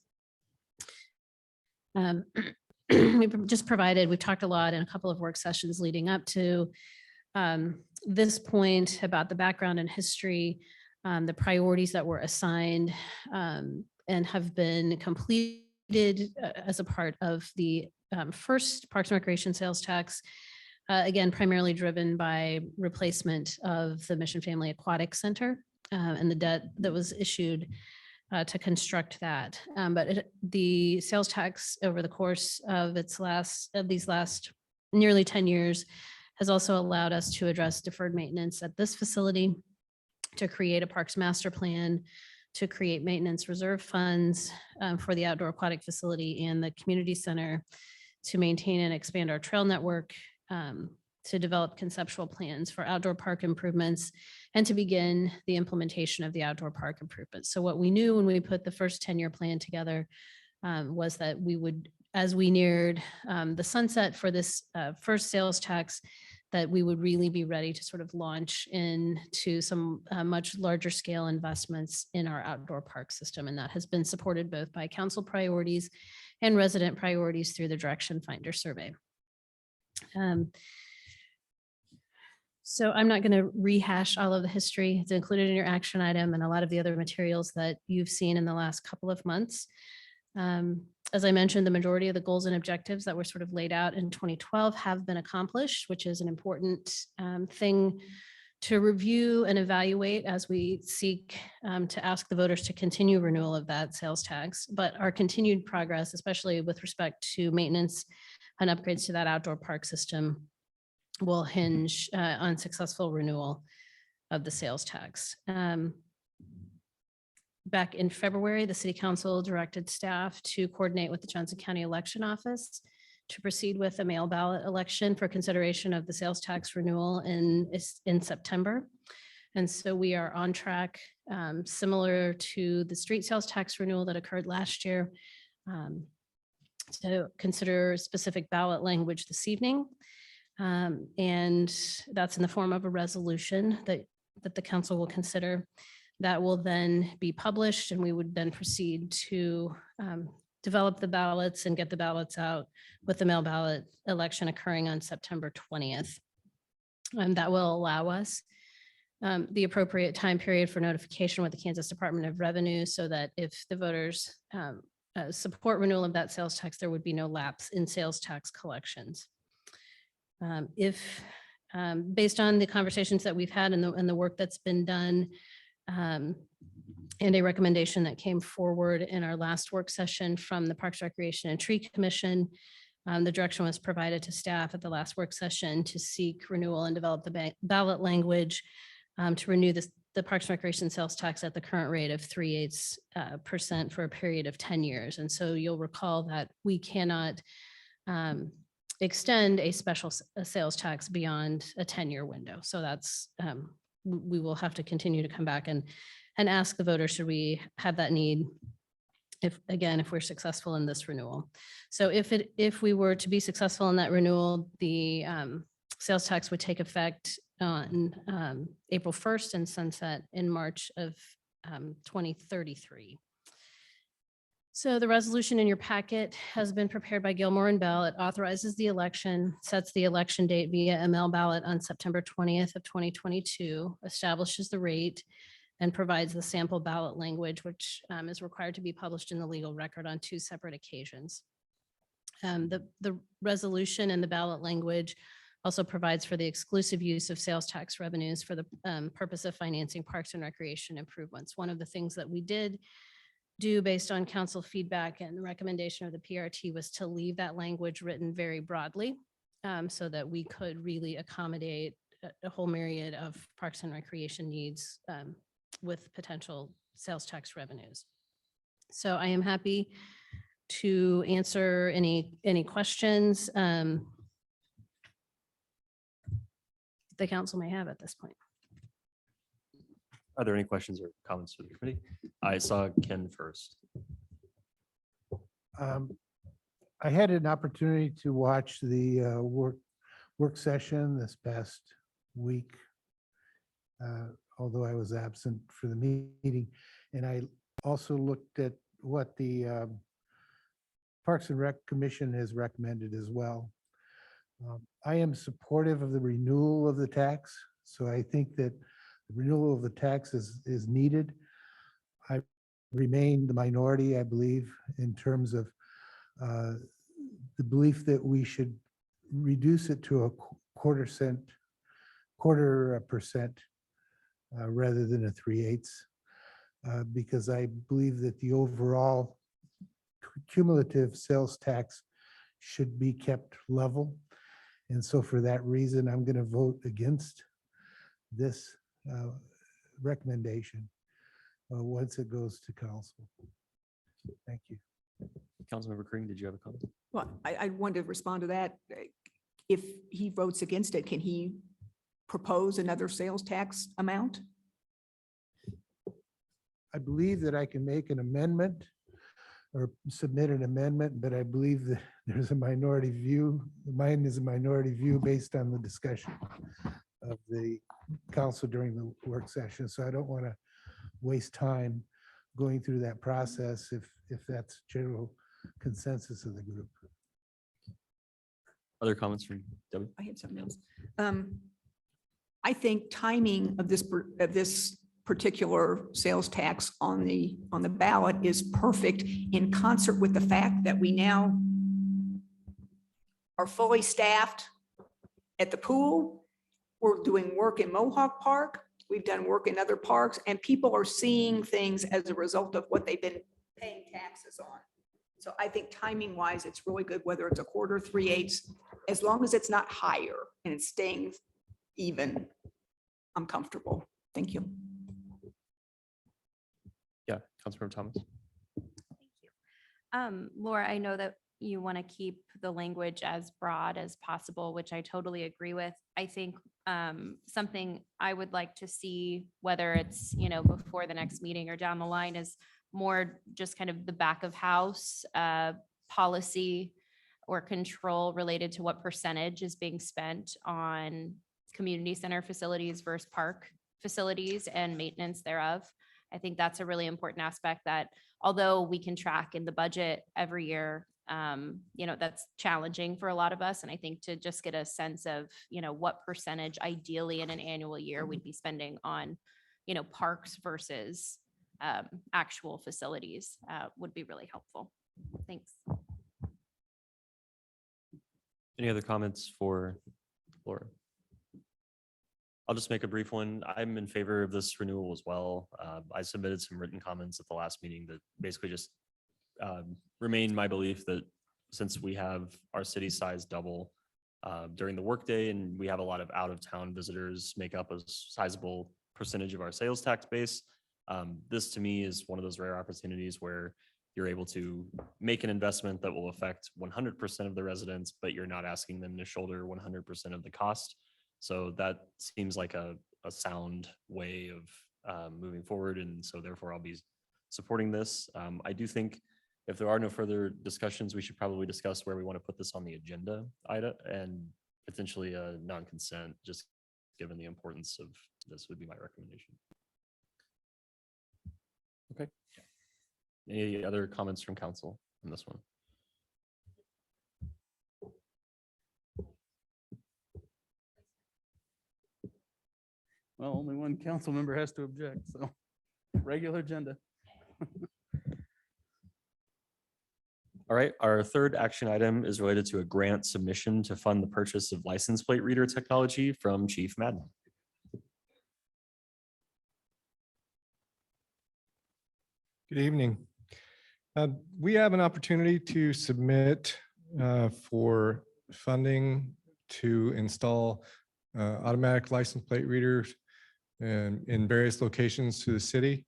[SPEAKER 4] We've just provided, we've talked a lot in a couple of work sessions leading up to this point about the background and history, the priorities that were assigned and have been completed as a part of the first Parks and Recreation sales tax. Again, primarily driven by replacement of the Mission Family Aquatic Center and the debt that was issued to construct that. But the sales tax over the course of these last nearly 10 years has also allowed us to address deferred maintenance at this facility, to create a Parks Master Plan, to create maintenance reserve funds for the outdoor aquatic facility and the community center, to maintain and expand our trail network, to develop conceptual plans for outdoor park improvements, and to begin the implementation of the outdoor park improvements. So what we knew when we put the first 10-year plan together was that we would, as we neared the sunset for this first sales tax, that we would really be ready to sort of launch into some much larger scale investments in our outdoor park system. And that has been supported both by council priorities and resident priorities through the Direction Finder survey. So I'm not going to rehash all of the history. It's included in your action item and a lot of the other materials that you've seen in the last couple of months. As I mentioned, the majority of the goals and objectives that were sort of laid out in 2012 have been accomplished, which is an important thing to review and evaluate as we seek to ask the voters to continue renewal of that sales tax. But our continued progress, especially with respect to maintenance and upgrades to that outdoor park system, will hinge on successful renewal of the sales tax. Back in February, the City Council directed staff to coordinate with the Johnson County Election Office to proceed with a mail ballot election for consideration of the sales tax renewal in September. And so we are on track, similar to the street sales tax renewal that occurred last year, to consider specific ballot language this evening. And that's in the form of a resolution that the council will consider. That will then be published, and we would then proceed to develop the ballots and get the ballots out with the mail ballot election occurring on September 20th. And that will allow us the appropriate time period for notification with the Kansas Department of Revenue, so that if the voters support renewal of that sales tax, there would be no lapse in sales tax collections. If, based on the conversations that we've had and the work that's been done, and a recommendation that came forward in our last work session from the Parks, Recreation and Tree Commission, the direction was provided to staff at the last work session to seek renewal and develop the ballot language to renew the Parks and Recreation sales tax at the current rate of 3/8% for a period of 10 years. And so you'll recall that we cannot extend a special sales tax beyond a 10-year window. So that's, we will have to continue to come back and ask the voters, should we have that need if we're successful in this renewal. So if we were to be successful in that renewal, the sales tax would take effect on April 1st and sunset in March of 2033. So the resolution in your packet has been prepared by Gilmore and Bell. It authorizes the election, sets the election date via a mail ballot on September 20th of 2022, establishes the rate, and provides the sample ballot language, which is required to be published in the legal record on 2 separate occasions. The resolution and the ballot language also provides for the exclusive use of sales tax revenues for the purpose of financing parks and recreation improvements. One of the things that we did do based on council feedback and the recommendation of the PRT was to leave that language written very broadly, so that we could really accommodate a whole myriad of parks and recreation needs with potential sales tax revenues. So I am happy to answer any questions the council may have at this point.
[SPEAKER 6] Are there any questions or comments for the committee? I saw Ken first.
[SPEAKER 8] I had an opportunity to watch the work session this past week, although I was absent for the meeting. And I also looked at what the Parks and Rec Commission has recommended as well. I am supportive of the renewal of the tax. So I think that the renewal of the tax is needed. I remain the minority, I believe, in terms of the belief that we should reduce it to a quarter percent rather than a 3/8, because I believe that the overall cumulative sales tax should be kept level. And so for that reason, I'm going to vote against this recommendation once it goes to council. Thank you.
[SPEAKER 6] Councilmember Green, did you have a comment?
[SPEAKER 7] Well, I wanted to respond to that. If he votes against it, can he propose another sales tax amount?
[SPEAKER 8] I believe that I can make an amendment or submit an amendment, but I believe that there's a minority view. Mine is a minority view based on the discussion of the council during the work session. So I don't want to waste time going through that process if that's general consensus of the group.
[SPEAKER 6] Other comments from Debbie?
[SPEAKER 7] I had something else. I think timing of this particular sales tax on the ballot is perfect in concert with the fact that we now are fully staffed at the pool. We're doing work in Mohawk Park. We've done work in other parks, and people are seeing things as a result of what they've been paying taxes on. So I think timing wise, it's really good, whether it's a quarter, 3/8, as long as it's not higher and it's staying even, I'm comfortable. Thank you.
[SPEAKER 6] Yeah, Councilmember Thomas.
[SPEAKER 5] Laura, I know that you want to keep the language as broad as possible, which I totally agree with. I think something I would like to see, whether it's, before the next meeting or down the line, is more just kind of the back of house policy or control related to what percentage is being spent on community center facilities versus park facilities and maintenance thereof. I think that's a really important aspect that, although we can track in the budget every year, that's challenging for a lot of us. And I think to just get a sense of, what percentage ideally in an annual year we'd be spending on, parks versus actual facilities would be really helpful. Thanks.
[SPEAKER 6] Any other comments for Laura? I'll just make a brief one. I'm in favor of this renewal as well. I submitted some written comments at the last meeting that basically just remained my belief that since we have our city size double during the workday and we have a lot of out-of-town visitors make up a sizable percentage of our sales tax base, this to me is one of those rare opportunities where you're able to make an investment that will affect 100% of the residents, but you're not asking them to shoulder 100% of the cost. So that seems like a sound way of moving forward. And so therefore I'll be supporting this. I do think if there are no further discussions, we should probably discuss where we want to put this on the agenda item and potentially a non-consent, just given the importance of this would be my recommendation. Okay. Any other comments from council on this one?
[SPEAKER 1] Well, only one council member has to object, so regular agenda.
[SPEAKER 6] All right, our third action item is related to a grant submission to fund the purchase of license plate reader technology from Chief Madden.
[SPEAKER 12] Good evening. We have an opportunity to submit for funding to install automatic license plate readers in various locations to the city.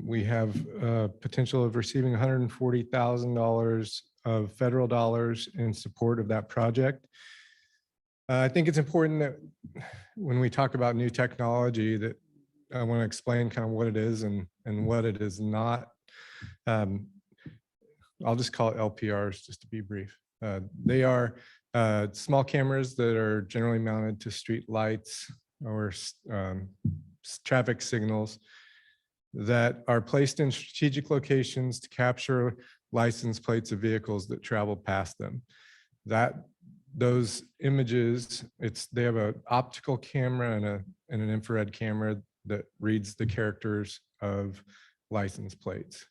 [SPEAKER 12] We have potential of receiving $140,000 of federal dollars in support of that project. I think it's important that when we talk about new technology that I want to explain kind of what it is and what it is not. I'll just call it LPRs just to be brief. They are small cameras that are generally mounted to street lights or traffic signals that are placed in strategic locations to capture license plates of vehicles that travel past them. Those images, they have an optical camera and an infrared camera that reads the characters of license plates.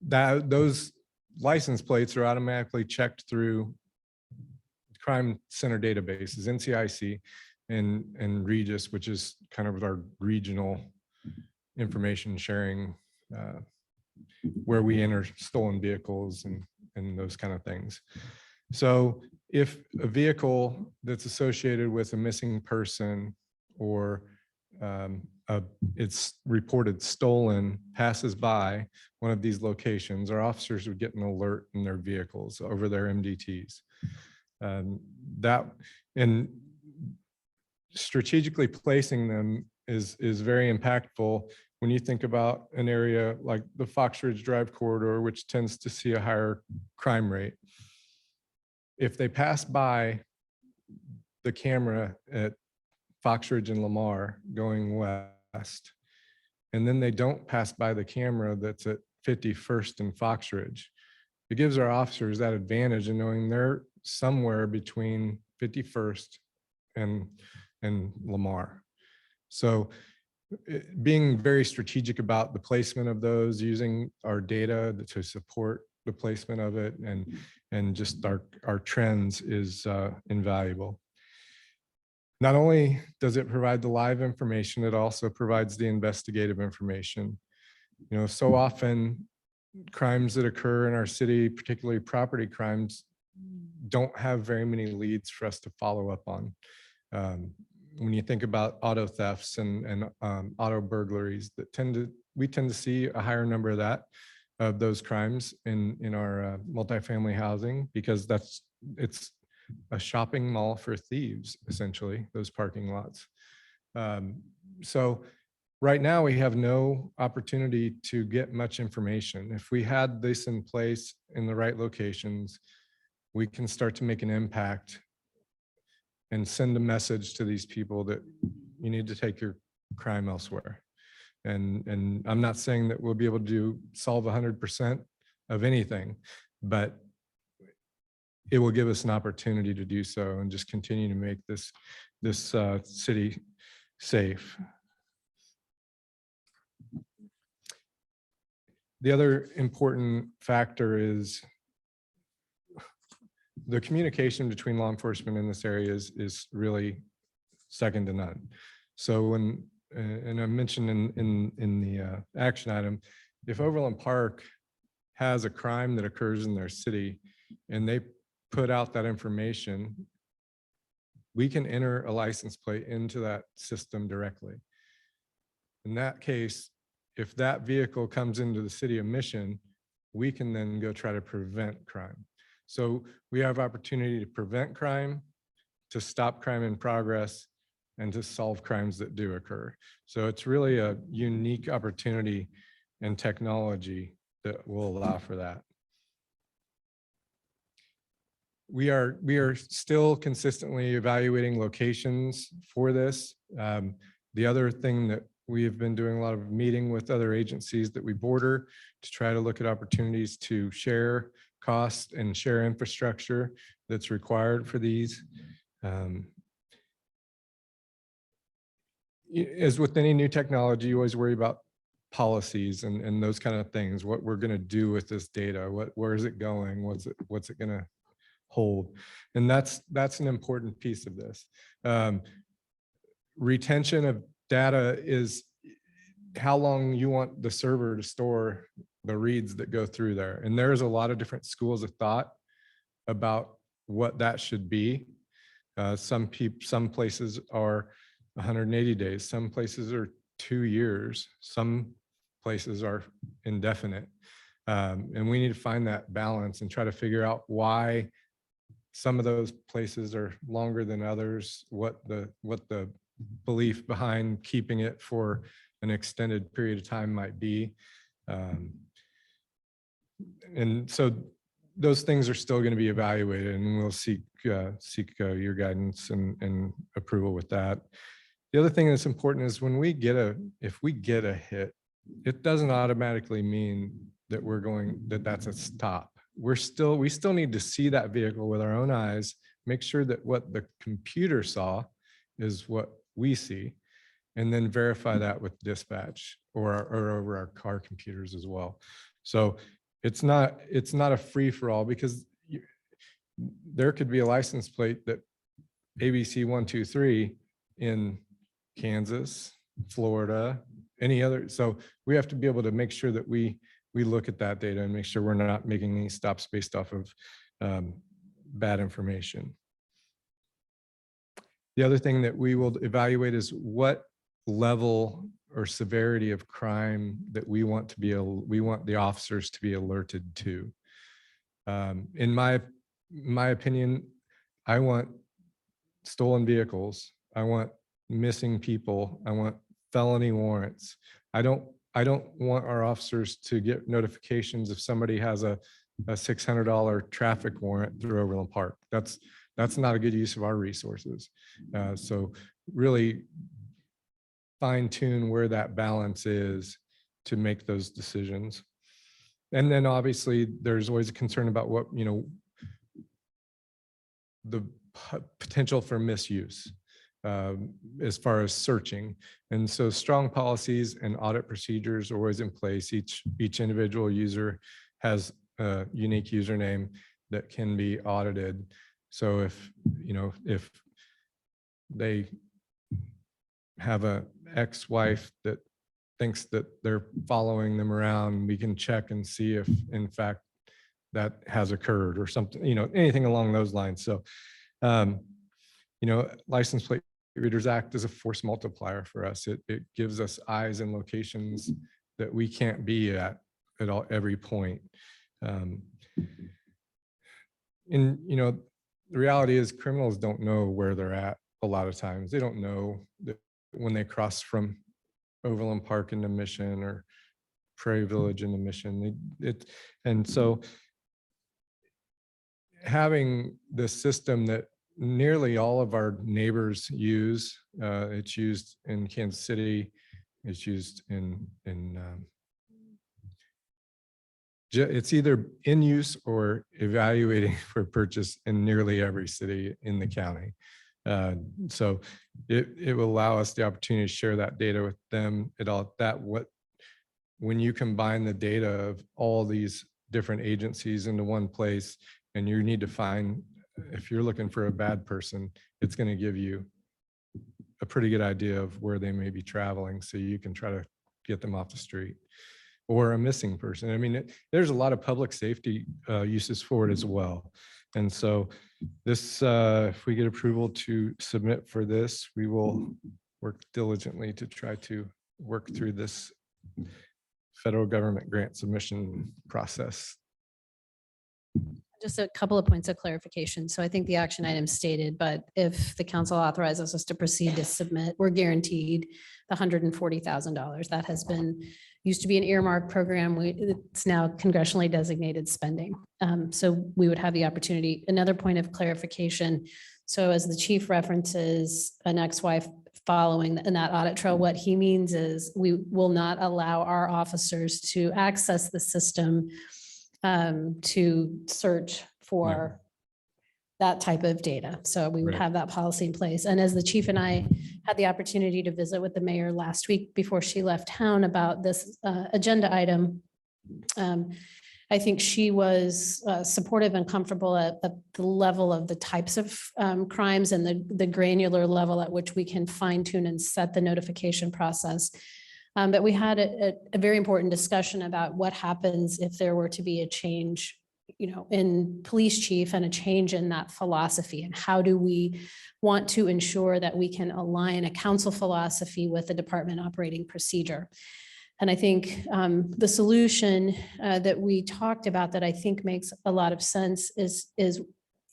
[SPEAKER 12] Those license plates are automatically checked through crime center databases, NCIC and Regis, which is kind of our regional information sharing where we enter stolen vehicles and those kind of things. So if a vehicle that's associated with a missing person or it's reported stolen passes by one of these locations, our officers would get an alert in their vehicles over their MDTs. And strategically placing them is very impactful when you think about an area like the Fox Ridge Drive corridor, which tends to see a higher crime rate. If they pass by the camera at Fox Ridge and Lamar going west, and then they don't pass by the camera that's at 51st and Fox Ridge, it gives our officers that advantage in knowing they're somewhere between 51st and Lamar. So being very strategic about the placement of those, using our data to support the placement of it and just our trends is invaluable. Not only does it provide the live information, it also provides the investigative information. You know, so often crimes that occur in our city, particularly property crimes, don't have very many leads for us to follow up on. When you think about auto thefts and auto burglaries, we tend to see a higher number of that. of those crimes in our multifamily housing, because it's a shopping mall for thieves, essentially, those parking lots. So right now we have no opportunity to get much information. If we had this in place in the right locations, we can start to make an impact and send a message to these people that you need to take your crime elsewhere. And I'm not saying that we'll be able to solve 100% of anything, but it will give us an opportunity to do so and just continue to make this city safe. The other important factor is the communication between law enforcement in this area is really second to none. So when, and I mentioned in the action item, if Overland Park has a crime that occurs in their city and they put out that information, we can enter a license plate into that system directly. In that case, if that vehicle comes into the city of Mission, we can then go try to prevent crime. So we have opportunity to prevent crime, to stop crime in progress, and to solve crimes that do occur. So it's really a unique opportunity and technology that will allow for that. We are still consistently evaluating locations for this. The other thing that we have been doing a lot of meeting with other agencies that we border to try to look at opportunities to share costs and share infrastructure that's required for these. As with any new technology, you always worry about policies and those kind of things, what we're going to do with this data, where is it going, what's it going to hold, and that's an important piece of this. Retention of data is how long you want the server to store the reads that go through there, and there's a lot of different schools of thought about what that should be. Some places are 180 days, some places are 2 years, some places are indefinite, and we need to find that balance and try to figure out why some of those places are longer than others, what the belief behind keeping it for an extended period of time might be. And so those things are still going to be evaluated, and we'll seek your guidance and approval with that. The other thing that's important is when if we get a hit, it doesn't automatically mean that that's a stop. We still need to see that vehicle with our own eyes, make sure that what the computer saw is what we see, and then verify that with dispatch or over our car computers as well. So it's not a free for all, because there could be a license plate that ABC 123 in Kansas, Florida, any other. So we have to be able to make sure that we look at that data and make sure we're not making any stops based off of bad information. The other thing that we will evaluate is what level or severity of crime that we want the officers to be alerted to. In my opinion, I want stolen vehicles. I want missing people. I want felony warrants. I don't want our officers to get notifications if somebody has a $600 traffic warrant through Overland Park. That's not a good use of our resources. So really fine tune where that balance is to make those decisions. And then obviously there's always a concern about what, the potential for misuse as far as searching. And so strong policies and audit procedures are always in place. Each individual user has a unique username that can be audited. So if they have an ex-wife that thinks that they're following them around, we can check and see if in fact that has occurred or something, anything along those lines. So, license plate readers act as a force multiplier for us. It gives us eyes in locations that we can't be at every point. And, the reality is criminals don't know where they're at a lot of times. They don't know that when they cross from Overland Park into Mission or Prairie Village into Mission. And so having this system that nearly all of our neighbors use, it's used in Kansas City, it's used it's either in use or evaluating for purchase in nearly every city in the county. So it will allow us the opportunity to share that data with them. When you combine the data of all these different agencies into one place, and you need to find, if you're looking for a bad person, it's going to give you a pretty good idea of where they may be traveling, so you can try to get them off the street. Or a missing person. I mean, there's a lot of public safety uses for it as well. And so this, if we get approval to submit for this, we will work diligently to try to work through this federal government grant submission process.
[SPEAKER 4] Just a couple of points of clarification. So I think the action item stated, but if the council authorizes us to proceed to submit, we're guaranteed the $140,000. That has been, used to be an earmark program. It's now congressionally designated spending. So we would have the opportunity. Another point of clarification. So as the chief references an ex-wife following in that audit trail, what he means is we will not allow our officers to access the system to search for that type of data. So we would
[SPEAKER 12] Right.
[SPEAKER 4] have that policy in place. And as the chief and I had the opportunity to visit with the mayor last week before she left town about this agenda item, I think she was supportive and comfortable at the level of the types of crimes and the granular level at which we can fine tune and set the notification process. But we had a very important discussion about what happens if there were to be a change, in police chief and a change in that philosophy, and how do we want to ensure that we can align a council philosophy with the department operating procedure. And I think the solution that we talked about that I think makes a lot of sense is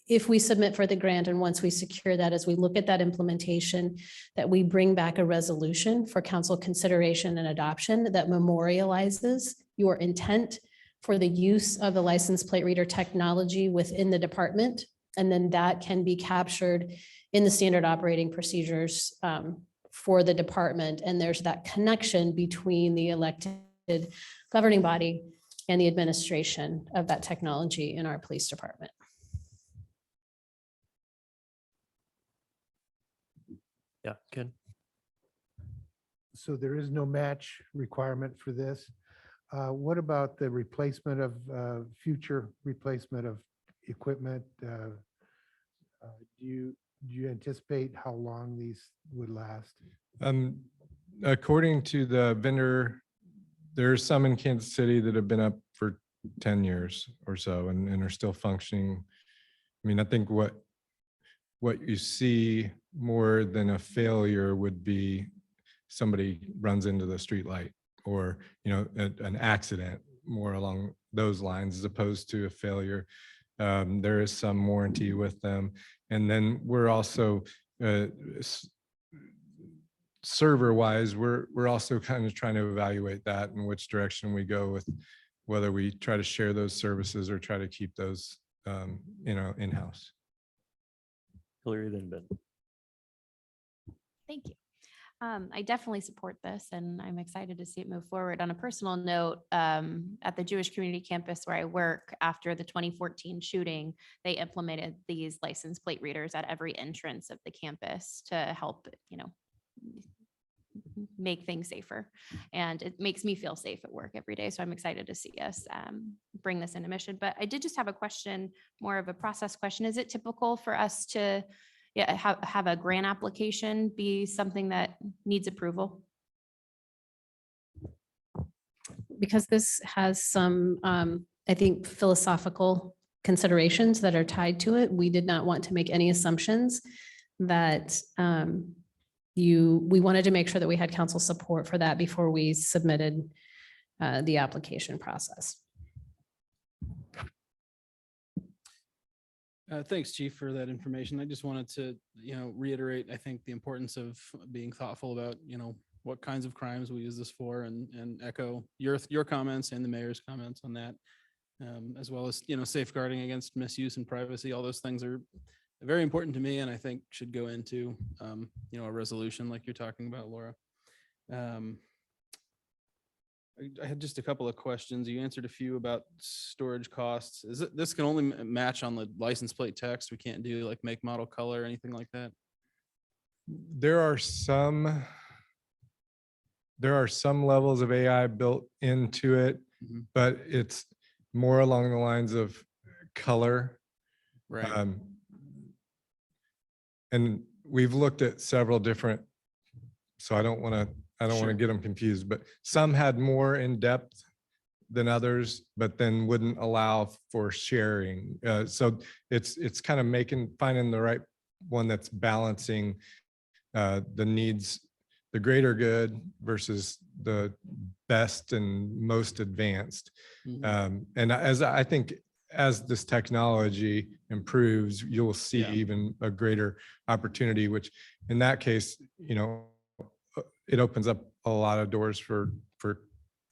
[SPEAKER 4] if we submit for the grant and once we secure that, as we look at that implementation, that we bring back a resolution for council consideration and adoption that memorializes your intent for the use of the license plate reader technology within the department. And then that can be captured in the standard operating procedures for the department. And there's that connection between the elected governing body and the administration of that technology in our police department.
[SPEAKER 6] Yeah, good.
[SPEAKER 8] So there is no match requirement for this. What about the replacement of future replacement of equipment? Do you anticipate how long these would last?
[SPEAKER 12] According to the vendor, there's some in Kansas City that have been up for 10 years or so and are still functioning. I mean, I think what you see more than a failure would be somebody runs into the street light, or an accident, more along those lines, as opposed to a failure. There is some warranty with them. And then we're also server wise, we're also kind of trying to evaluate that and which direction we go with, whether we try to share those services or try to keep those in-house.
[SPEAKER 6] Hillary, then Ben.
[SPEAKER 5] Thank you. I definitely support this, and I'm excited to see it move forward. On a personal note, at the Jewish community campus where I work, after the 2014 shooting, they implemented these license plate readers at every entrance of the campus to help, make things safer. And it makes me feel safe at work every day. So I'm excited to see us bring this into mission. But I did just have a question, more of a process question. Is it typical for us to have a grant application be something that needs approval?
[SPEAKER 4] Because this has some, I think, philosophical considerations that are tied to it. We did not want to make any assumptions that we wanted to make sure that we had council support for that before we submitted the application process.
[SPEAKER 1] Thanks, Chief, for that information. I just wanted to, reiterate, I think, the importance of being thoughtful about, what kinds of crimes we use this for, and echo your comments and the mayor's comments on that, as well as, safeguarding against misuse and privacy. All those things are very important to me, and I think should go into, a resolution like you're talking about, Laura. I had just a couple of questions. You answered a few about storage costs. This can only match on the license plate text? We can't do like make, model, color, anything like that?
[SPEAKER 12] There are some levels of AI built into it,
[SPEAKER 1] Mhm.
[SPEAKER 12] but it's more along the lines of color.
[SPEAKER 1] Right.
[SPEAKER 12] And we've looked at several different, so I don't want to
[SPEAKER 1] Sure.
[SPEAKER 12] get them confused, but some had more in depth than others, but then wouldn't allow for sharing. So it's kind of finding the right one that's balancing the needs, the greater good versus the best and most advanced.
[SPEAKER 1] Mhm.
[SPEAKER 12] And I think as this technology improves, you'll see
[SPEAKER 1] Yeah.
[SPEAKER 12] even a greater opportunity, which in that case, it opens up a lot of doors for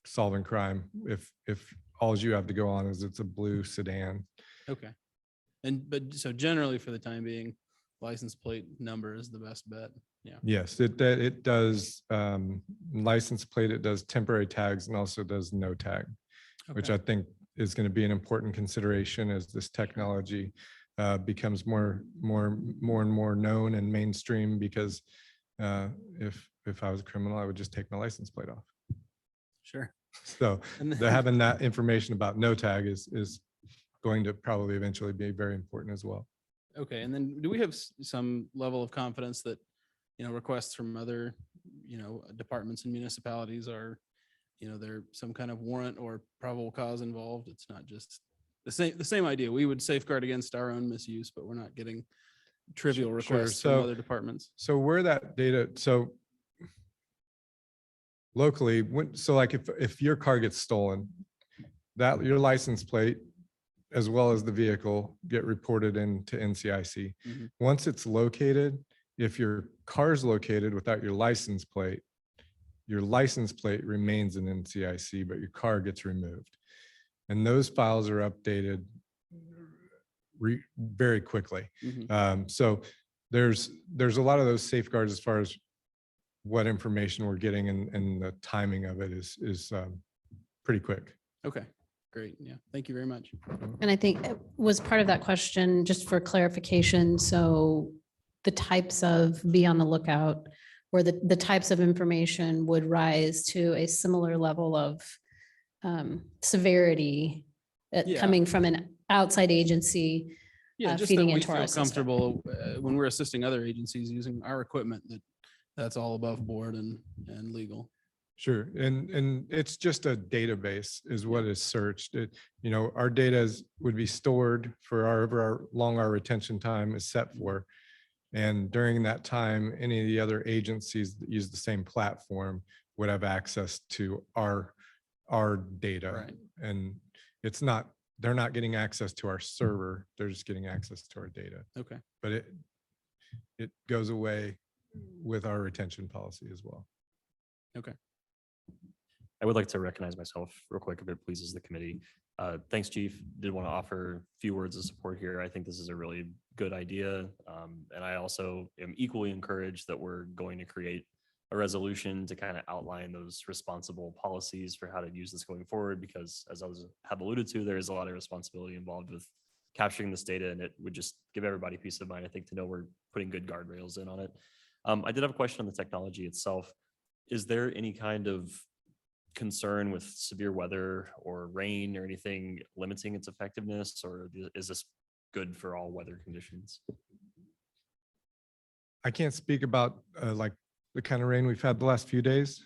[SPEAKER 12] solving crime if all you have to go on is it's a blue sedan.
[SPEAKER 1] Okay. But so generally for the time being, license plate number is the best bet. Yeah.
[SPEAKER 12] Yes, it does license plate, it does temporary tags, and also does no tag, which
[SPEAKER 1] Okay.
[SPEAKER 12] I think is going to be an important consideration as this technology becomes more and more known and mainstream, because if I was a criminal, I would just take my license plate off.
[SPEAKER 1] Sure.
[SPEAKER 12] So
[SPEAKER 1] And then-
[SPEAKER 12] having that information about no tag is going to probably eventually be very important as well.
[SPEAKER 1] Okay, and then do we have some level of confidence that, requests from other, departments and municipalities are, there some kind of warrant or probable cause involved? It's not just the same idea. We would safeguard against our own misuse, but we're not getting trivial
[SPEAKER 12] Sure.
[SPEAKER 1] requests from
[SPEAKER 12] So-
[SPEAKER 1] other departments.
[SPEAKER 12] So where that data, so locally, so like if your car gets stolen, that your license plate as well as the vehicle get reported into NCIC.
[SPEAKER 1] Mhm.
[SPEAKER 12] Once it's located, if your car's located without your license plate remains in NCIC, but your car gets removed. And those files are updated very quickly.
[SPEAKER 1] Mhm.
[SPEAKER 12] So there's a lot of those safeguards as far as what information we're getting, and the timing of it is pretty quick.
[SPEAKER 1] Okay, great. Yeah, thank you very much.
[SPEAKER 4] And I think it was part of that question, just for clarification. So the types of be on the lookout, or the types of information would rise to a similar level of severity
[SPEAKER 1] Yeah.
[SPEAKER 4] coming from an outside agency.
[SPEAKER 1] Yeah, just that
[SPEAKER 4] feeding
[SPEAKER 1] we
[SPEAKER 4] into our
[SPEAKER 1] feel
[SPEAKER 4] system.
[SPEAKER 1] comfortable when we're assisting other agencies using our equipment, that's all above board and legal.
[SPEAKER 12] Sure. And it's just a database is what is searched. Our data would be stored for however long our retention time is set for. And during that time, any of the other agencies that use the same platform would have access to our data.
[SPEAKER 1] Right.
[SPEAKER 12] And they're not getting access to our server. They're just getting access to our data.
[SPEAKER 1] Okay.
[SPEAKER 12] But it goes away with our retention policy as well.
[SPEAKER 1] Okay.
[SPEAKER 6] I would like to recognize myself real quick if it pleases the committee. Thanks, Chief. Did want to offer a few words of support here. I think this is a really good idea. And I also am equally encouraged that we're going to create a resolution to kind of outline those responsible policies for how to use this going forward, because as I have alluded to, there is a lot of responsibility involved with capturing this data, and it would just give everybody peace of mind, I think, to know we're putting good guardrails in on it. I did have a question on the technology itself. Is there any kind of concern with severe weather or rain or anything limiting its effectiveness, or is this good for all weather conditions?
[SPEAKER 12] I can't speak about like the kind of rain we've had the last few days,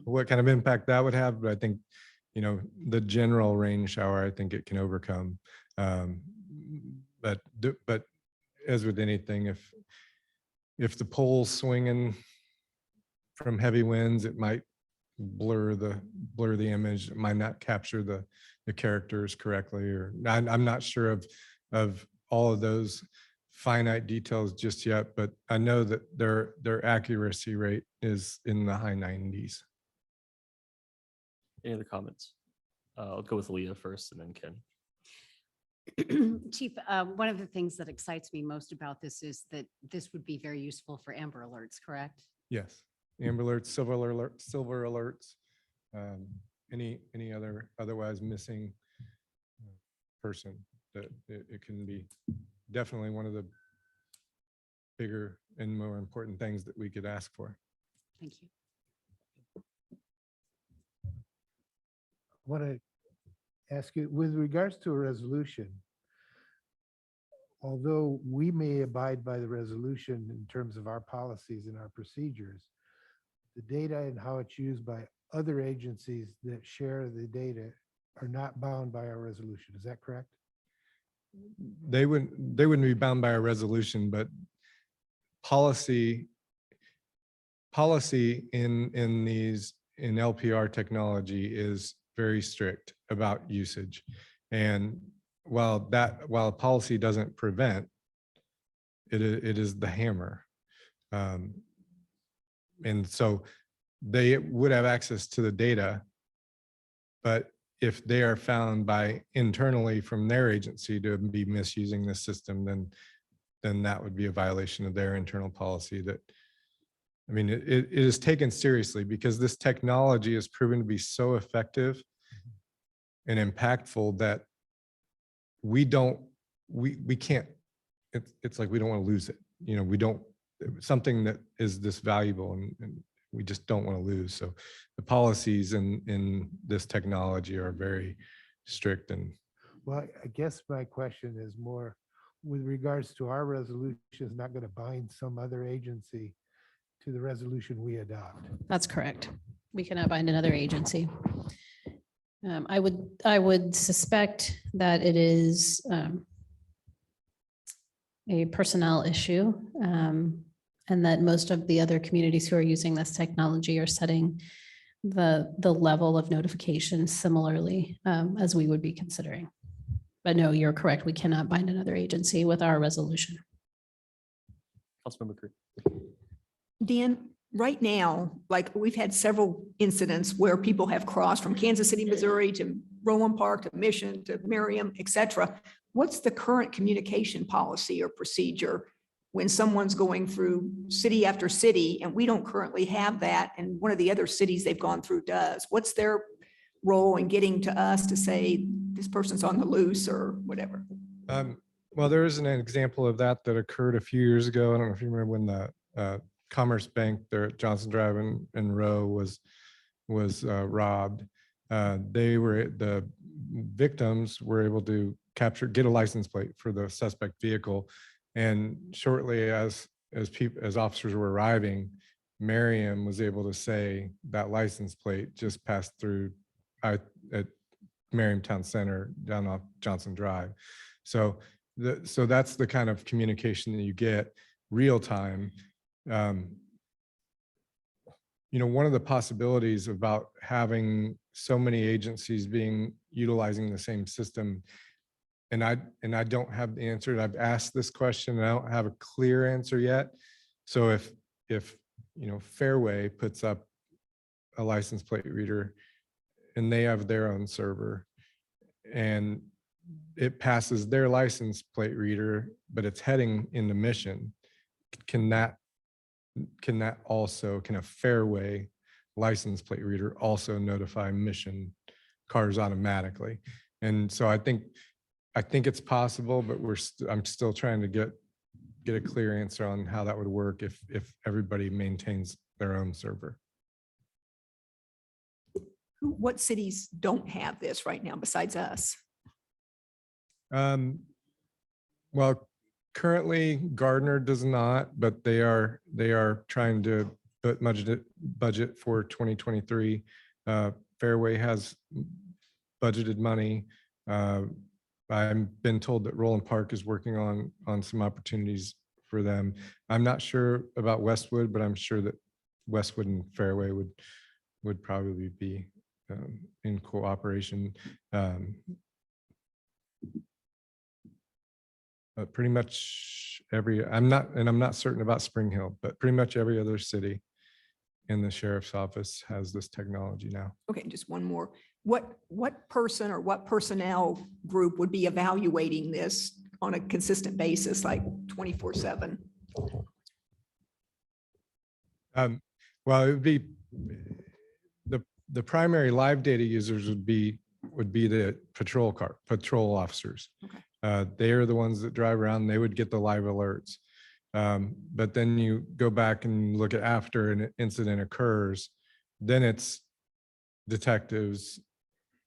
[SPEAKER 12] what kind of impact that would have, but I think, the general rain shower, I think it can overcome. But as with anything, if the pole's swinging from heavy winds, it might blur the image, it might not capture the characters correctly, or I'm not sure of all of those finite details just yet, but I know that their accuracy rate is in the high 90s.
[SPEAKER 6] Any other comments? I'll go with Leah first and then Ken.
[SPEAKER 9] Chief, one of the things that excites me most about this is that this would be very useful for Amber Alerts, correct?
[SPEAKER 12] Yes, Amber Alerts, silver alerts, any other otherwise missing person, that it can be definitely one of the bigger and more important things that we could ask for.
[SPEAKER 9] Thank you.
[SPEAKER 8] Want to ask you, with regards to a resolution, although we may abide by the resolution in terms of our policies and our procedures, the data and how it's used by other agencies that share the data are not bound by our resolution. Is that correct?
[SPEAKER 12] They wouldn't be bound by a resolution, but policy in LPR technology is very strict about usage. And while policy doesn't prevent, it is the hammer. And so they would have access to the data, but if they are found by internally from their agency to be misusing the system, then that would be a violation of their internal policy. That, I mean, it is taken seriously because this technology has proven to be so effective and impactful that we can't, it's like we don't want to lose it. You know, we don't, something that is this valuable and we just don't want to lose. So the policies in this technology are very strict. And
[SPEAKER 8] Well, I guess my question is more with regards to our resolution is not going to bind some other agency to the resolution we adopt.
[SPEAKER 4] That's correct. We cannot bind another agency. I would suspect that it is a personnel issue, and that most of the other communities who are using this technology are setting the level of notification similarly as we would be considering. But no, you're correct. We cannot bind another agency with our resolution.
[SPEAKER 6] Councilmember Creed.
[SPEAKER 7] Dan, right now, like we've had several incidents where people have crossed from Kansas City, Missouri to Rowan Park to Mission to Merriam, et cetera. What's the current communication policy or procedure when someone's going through city after city and we don't currently have that and one of the other cities they've gone through does? What's their role in getting to us to say this person's on the loose or whatever?
[SPEAKER 12] Well, there is an example of that occurred a few years ago. I don't know if you remember when the Commerce Bank there at Johnson Drive and Row was robbed. The victims were able to get a license plate for the suspect vehicle, and shortly as officers were arriving, Merriam was able to say that license plate just passed through at Merriam Town Center down off Johnson Drive. So that's the kind of communication that you get real time. You know, one of the possibilities about having so many agencies utilizing the same system, and I don't have the answer. I've asked this question and I don't have a clear answer yet. So if you know, Fairway puts up a license plate reader and they have their own server and it passes their license plate reader, but it's heading into Mission, can a Fairway license plate reader also notify Mission cars automatically? And so I think it's possible, but I'm still trying to get a clear answer on how that would work if everybody maintains their own server.
[SPEAKER 7] What cities don't have this right now besides us?
[SPEAKER 12] Well, currently Gardner does not, but they are trying to put budget for 2023. Fairway has budgeted money. I've been told that Roland Park is working on some opportunities for them. I'm not sure about Westwood, but I'm sure that Westwood and Fairway would probably be in cooperation. Pretty much I'm not certain about Spring Hill, but pretty much every other city in the sheriff's office has this technology now.
[SPEAKER 7] Okay, just one more. What person or what personnel group would be evaluating this on a consistent basis, like 24/7?
[SPEAKER 12] Well, it would be the primary live data users would be the patrol officers.
[SPEAKER 7] Okay.
[SPEAKER 12] They are the ones that drive around. They would get the live alerts. But then you go back and look at after an incident occurs, then it's detectives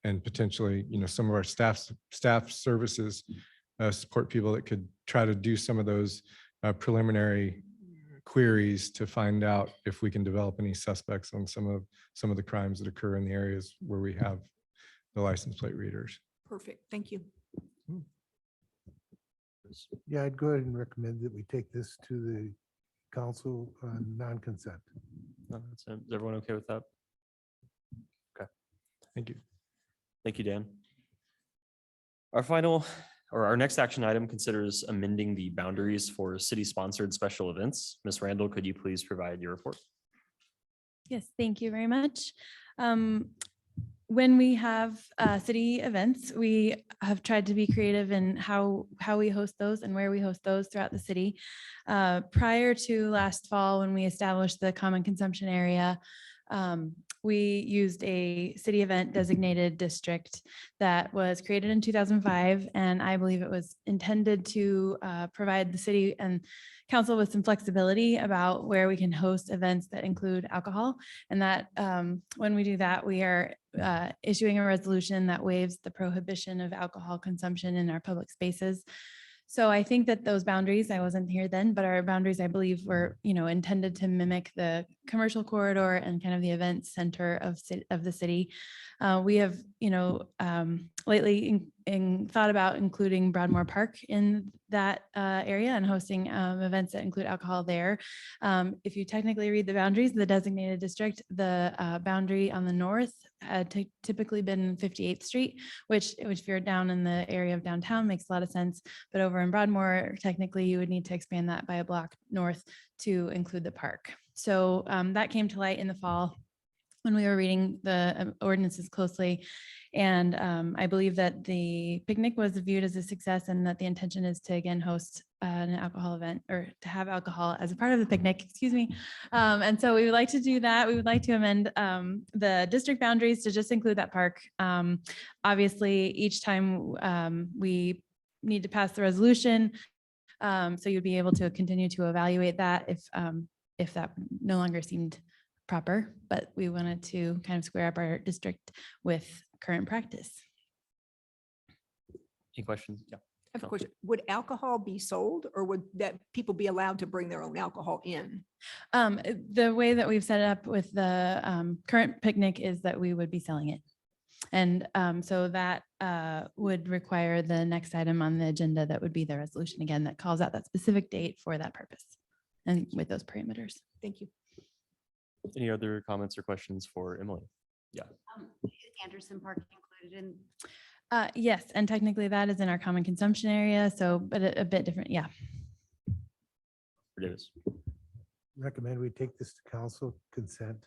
[SPEAKER 12] and potentially, some of our staff services, support people that could try to do some of those preliminary queries to find out if we can develop any suspects on some of the crimes that occur in the areas where we have the license plate readers.
[SPEAKER 7] Perfect. Thank you.
[SPEAKER 8] Yeah, I'd go ahead and recommend that we take this to the council on non-consent.
[SPEAKER 6] Is everyone okay with that? Okay.
[SPEAKER 12] Thank you.
[SPEAKER 6] Thank you, Dan. Our next action item considers amending the boundaries for city-sponsored special events. Ms. Randall, could you please provide your report?
[SPEAKER 2] Yes, thank you very much. When we have city events, we have tried to be creative in how we host those and where we host those throughout the city. Prior to last fall, when we established the common consumption area, we used a city event designated district that was created in 2005. And I believe it was intended to provide the city and council with some flexibility about where we can host events that include alcohol. And that when we do that, we are issuing a resolution that waives the prohibition of alcohol consumption in our public spaces. So I think that those boundaries, I wasn't here then, but our boundaries, I believe, were, intended to mimic the commercial corridor and kind of the event center of the city. We have, lately thought about including Broadmoor Park in that area and hosting events that include alcohol there. If you technically read the boundaries of the designated district, the boundary on the north had typically been 58th Street, which if you're down in the area of downtown makes a lot of sense. But over in Broadmoor, technically you would need to expand that by a block north to include the park. So that came to light in the fall when we were reading the ordinances closely. And I believe that the picnic was viewed as a success and that the intention is to again host an alcohol event or to have alcohol as a part of the picnic, excuse me. And so we would like to do that. We would like to amend the district boundaries to just include that park. Obviously, each time we need to pass the resolution. So you'd be able to continue to evaluate that if that no longer seemed proper, but we wanted to kind of square up our district with current practice.
[SPEAKER 6] Any questions? Yeah.
[SPEAKER 7] I have a question. Would alcohol be sold or would that people be allowed to bring their own alcohol in?
[SPEAKER 2] The way that we've set it up with the current picnic is that we would be selling it. And so that would require the next item on the agenda that would be the resolution again that calls out that specific date for that purpose and with those parameters.
[SPEAKER 7] Thank you.
[SPEAKER 6] Any other comments or questions for Emily? Yeah.
[SPEAKER 9] Is Anderson Park included in?
[SPEAKER 2] Yes, and technically that is in our common consumption area. So, but a bit different. Yeah.
[SPEAKER 6] Davis.
[SPEAKER 8] Recommend we take this to council consent.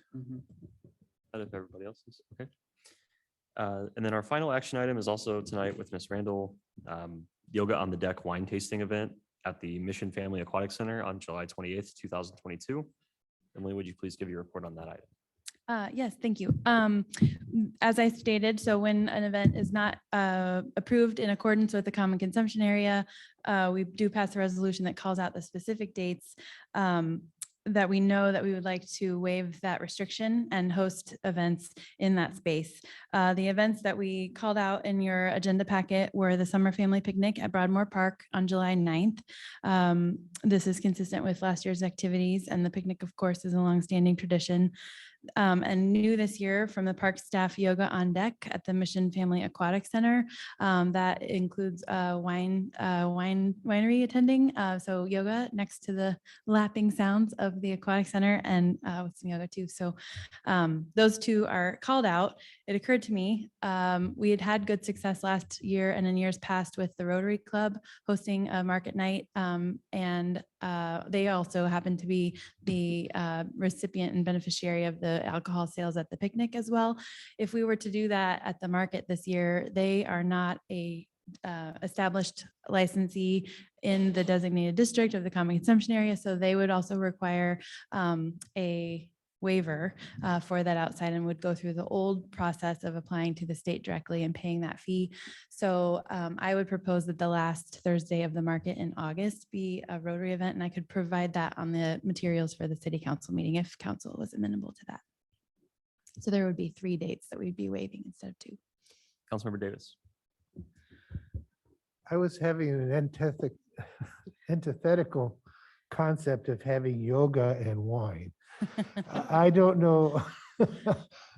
[SPEAKER 6] I think everybody else is okay. And then our final action item is also tonight with Ms. Randall, Yoga on the Deck wine tasting event at the Mission Family Aquatic Center on July 28th, 2022. Emily, would you please give your report on that item?
[SPEAKER 2] Yes, thank you. As I stated, so when an event is not approved in accordance with the common consumption area, we do pass a resolution that calls out the specific dates that we know that we would like to waive that restriction and host events in that space. The events that we called out in your agenda packet were the Summer Family Picnic at Broadmoor Park on July 9th. This is consistent with last year's activities, and the picnic, of course, is a longstanding tradition. And new this year from the park staff, yoga on deck at the Mission Family Aquatic Center. That includes winery attending. So yoga next to the lapping sounds of the aquatic center and with some yoga too. So those two are called out. It occurred to me, we had good success last year and in years past with the Rotary Club hosting a market night. And they also happen to be the recipient and beneficiary of the alcohol sales at the picnic as well. If we were to do that at the market this year, they are not a established licensee in the designated district of the common consumption area. So they would also require a waiver for that outside and would go through the old process of applying to the state directly and paying that fee. So I would propose that the last Thursday of the market in August be a Rotary event, and I could provide that on the materials for the city council meeting if council was amenable to that. So there would be 3 dates that we'd be waiving instead of 2.
[SPEAKER 6] Councilmember Davis.
[SPEAKER 8] I was having an antithetical concept of having yoga and wine. I don't know.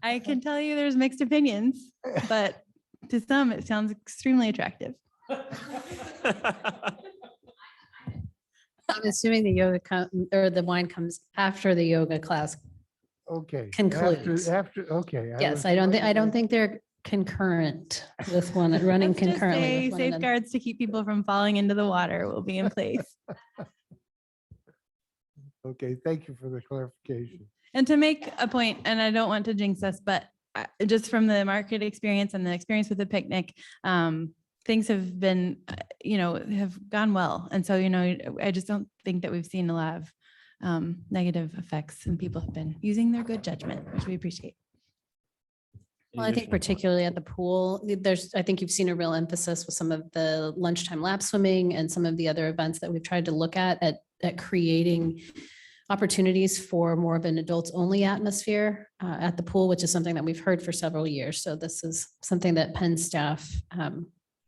[SPEAKER 2] I can tell you there's mixed opinions, but to some it sounds extremely attractive.
[SPEAKER 4] I'm assuming the yoga or the wine comes after the yoga class
[SPEAKER 8] Okay.
[SPEAKER 4] concludes.
[SPEAKER 8] Okay.
[SPEAKER 4] Yes, I don't think they're concurrent with one, running
[SPEAKER 2] Let's just
[SPEAKER 4] concurrently.
[SPEAKER 2] say
[SPEAKER 4] with one another.
[SPEAKER 2] safeguards to keep people from falling into the water will be in place.
[SPEAKER 8] Okay, thank you for the clarification.
[SPEAKER 2] And to make a point, and I don't want to jinx us, but just from the market experience and the experience with the picnic, things have been, have gone well. And so, I just don't think that we've seen a lot of negative effects, and people have been using their good judgment, which we appreciate.
[SPEAKER 4] Well, I think particularly at the pool, I think you've seen a real emphasis with some of the lunchtime lap swimming and some of the other events that we've tried to look at creating opportunities for more of an adults only atmosphere at the pool, which is something that we've heard for several years. So this is something that Penn staff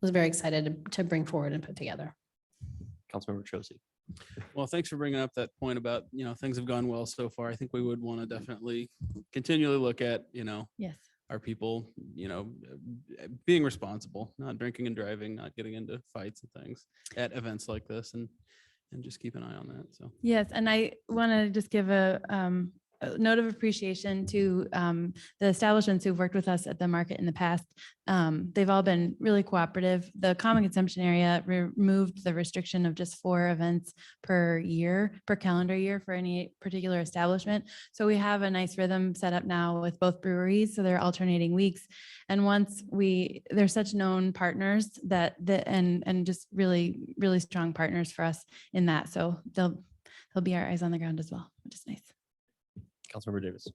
[SPEAKER 4] was very excited to bring forward and put together.
[SPEAKER 6] Councilmember Chociej.
[SPEAKER 1] Well, thanks for bringing up that point about, things have gone well so far. I think we would want to definitely continually look at,
[SPEAKER 2] Yes.
[SPEAKER 1] our people, being responsible, not drinking and driving, not getting into fights and things at events like this, and just keep an eye on that. So.
[SPEAKER 2] Yes, and I want to just give a note of appreciation to the establishments who've worked with us at the market in the past. They've all been really cooperative. The common consumption area removed the restriction of just 4 events per calendar year for any particular establishment. So we have a nice rhythm set up now with both breweries. So they're alternating weeks. And once they're such known partners and just really, really strong partners for us in that. So they'll be our eyes on the ground as well, which is nice.
[SPEAKER 6] Councilmember Davis.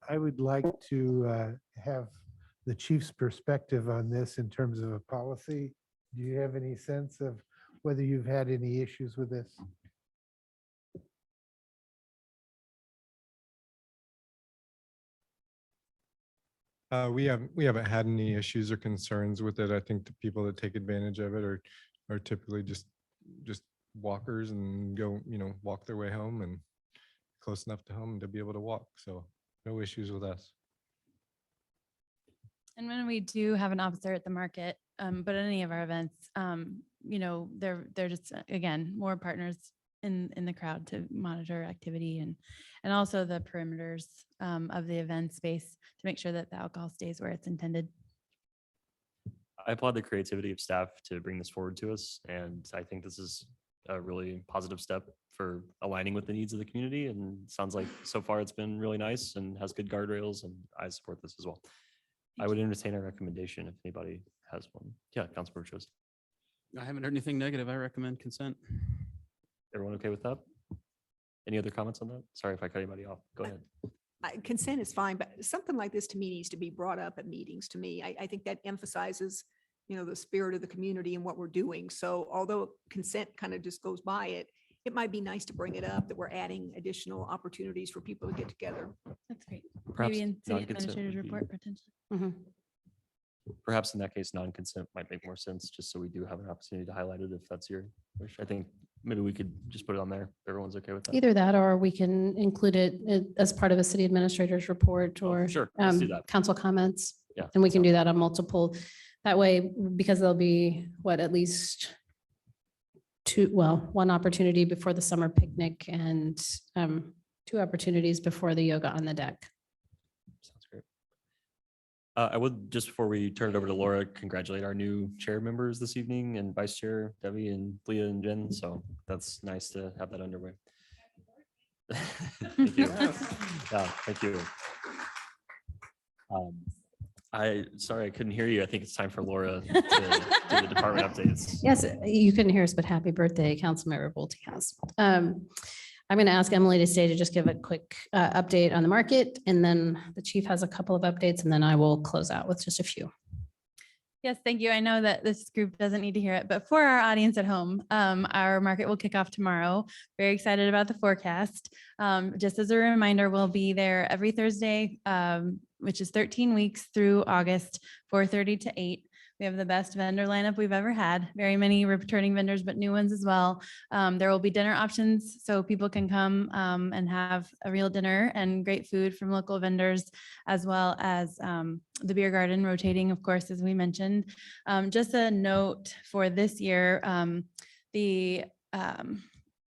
[SPEAKER 8] I would like to have the chief's perspective on this in terms of a policy. Do you have any sense of whether you've had any issues with this?
[SPEAKER 12] We haven't had any issues or concerns with it. I think the people that take advantage of it are typically just walkers and go, walk their way home and close enough to home to be able to walk. So no issues with us.
[SPEAKER 2] And when we do have an officer at the market, but at any of our events, they're just, again, more partners in the crowd to monitor activity and also the perimeters of the event space to make sure that the alcohol stays where it's intended.
[SPEAKER 6] I applaud the creativity of staff to bring this forward to us, and I think this is a really positive step for aligning with the needs of the community, and sounds like so far it's been really nice and has good guardrails, and I support this as well. I would entertain a recommendation if anybody has one. Yeah, Councilmember Chociej.
[SPEAKER 1] I haven't heard anything negative. I recommend consent.
[SPEAKER 6] Everyone okay with that? Any other comments on that? Sorry if I cut anybody off. Go ahead.
[SPEAKER 7] Consent is fine, but something like this to me needs to be brought up at meetings to me. I think that emphasizes, the spirit of the community and what we're doing. So although consent kind of just goes by it, it might be nice to bring it up that we're adding additional opportunities for people to get together.
[SPEAKER 2] That's great.
[SPEAKER 6] Perhaps
[SPEAKER 2] Maybe in city
[SPEAKER 6] non-consent
[SPEAKER 2] administrator's
[SPEAKER 6] would be-
[SPEAKER 2] report potentially.
[SPEAKER 6] Perhaps in that case, non-consent might make more sense, just so we do have an opportunity to highlight it if that's your wish. I think maybe we could just put it on there. If everyone's okay with that.
[SPEAKER 4] Either that, or we can include it as part of a city administrator's report
[SPEAKER 6] Oh,
[SPEAKER 4] or
[SPEAKER 6] sure, let's do that.
[SPEAKER 4] council comments.
[SPEAKER 6] Yeah.
[SPEAKER 4] And we can
[SPEAKER 6] so-
[SPEAKER 4] do that on multiple. That way, because there'll be at least one opportunity before the summer picnic and 2 opportunities before the yoga on the deck.
[SPEAKER 6] Sounds great. I would, just before we turn it over to Laura, congratulate our new chair members this evening and vice chair Debbie and Leah and Jen. So that's nice to have that underway. Thank you. Yeah, thank you. Sorry, I couldn't hear you. I think it's time for Laura to do the department updates.
[SPEAKER 4] Yes, you couldn't hear us, but happy birthday, Councilmember Boltinghouse. I'm going to ask Emily to stay to just give a quick update on the market, and then the chief has a couple of updates, and then I will close out with just a few.
[SPEAKER 2] Yes, thank you. I know that this group doesn't need to hear it, but for our audience at home, our market will kick off tomorrow. Very excited about the forecast. Just as a reminder, we'll be there every Thursday, which is 13 weeks through August, 4:30 to 8. We have the best vendor lineup we've ever had. Very many returning vendors, but new ones as well. There will be dinner options, so people can come and have a real dinner and great food from local vendors, as well as the beer garden rotating, of course, as we mentioned. Just a note for this year,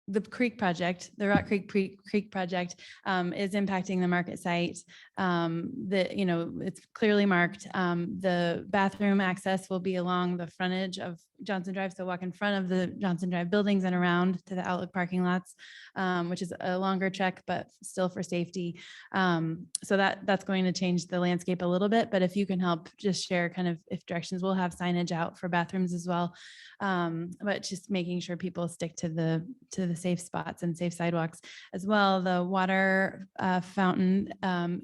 [SPEAKER 2] the Creek project, the Rock Creek project is impacting the market site. It's clearly marked. The bathroom access will be along the frontage of Johnson Drive. So walk in front of the Johnson Drive buildings and around to the Outlook parking lots, which is a longer trek, but still for safety. So that's going to change the landscape a little bit, but if you can help just share kind of if directions, we'll have signage out for bathrooms as well. But just making sure people stick to the safe spots and safe sidewalks as well. The water fountain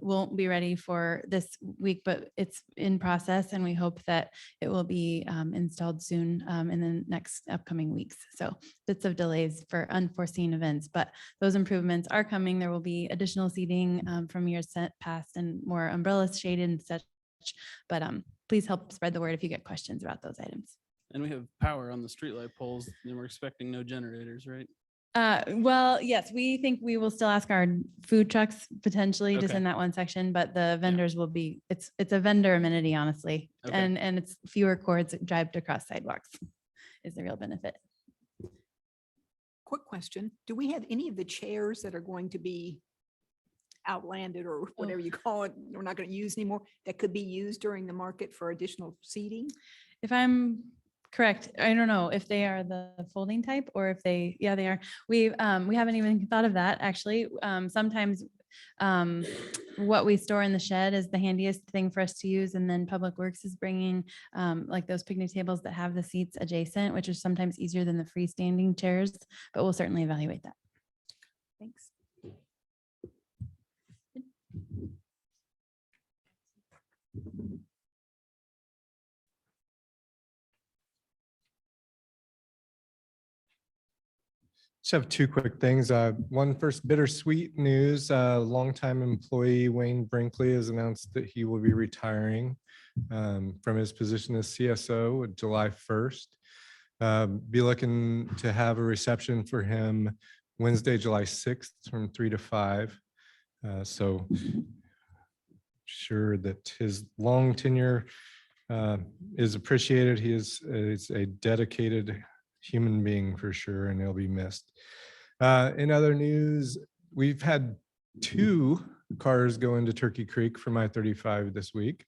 [SPEAKER 2] won't be ready for this week, but it's in process, and we hope that it will be installed soon in the next upcoming weeks. So bits of delays for unforeseen events, but those improvements are coming. There will be additional seating from years past and more umbrellas shaded and such. But please help spread the word if you get questions about those items.
[SPEAKER 1] And we have power on the streetlight poles, and we're expecting no generators, right?
[SPEAKER 2] Well, yes, we think we will still ask our food trucks potentially just
[SPEAKER 1] Okay.
[SPEAKER 2] in that one section, but the vendors will be, it's a vendor amenity, honestly.
[SPEAKER 1] Okay.
[SPEAKER 2] And it's fewer cords drive across sidewalks is the real benefit.
[SPEAKER 7] Quick question. Do we have any of the chairs that are going to be outlanded or whatever you call it, we're not going to use anymore, that could be used during the market for additional seating?
[SPEAKER 2] If I'm correct, I don't know if they are the folding type or if they are. We haven't even thought of that, actually. Sometimes what we store in the shed is the handiest thing for us to use. And then Public Works is bringing like those picnic tables that have the seats adjacent, which is sometimes easier than the freestanding chairs, but we'll certainly evaluate that.
[SPEAKER 7] Thanks.
[SPEAKER 12] Just have 2 quick things. One first, bittersweet news. Longtime employee Wayne Brinkley has announced that he will be retiring from his position as CSO at July 1st. Be looking to have a reception for him Wednesday, July 6th from 3 to 5. So sure that his long tenure is appreciated. He is a dedicated human being for sure, and he'll be missed. In other news, we've had 2 cars go into Turkey Creek from I-35 this week.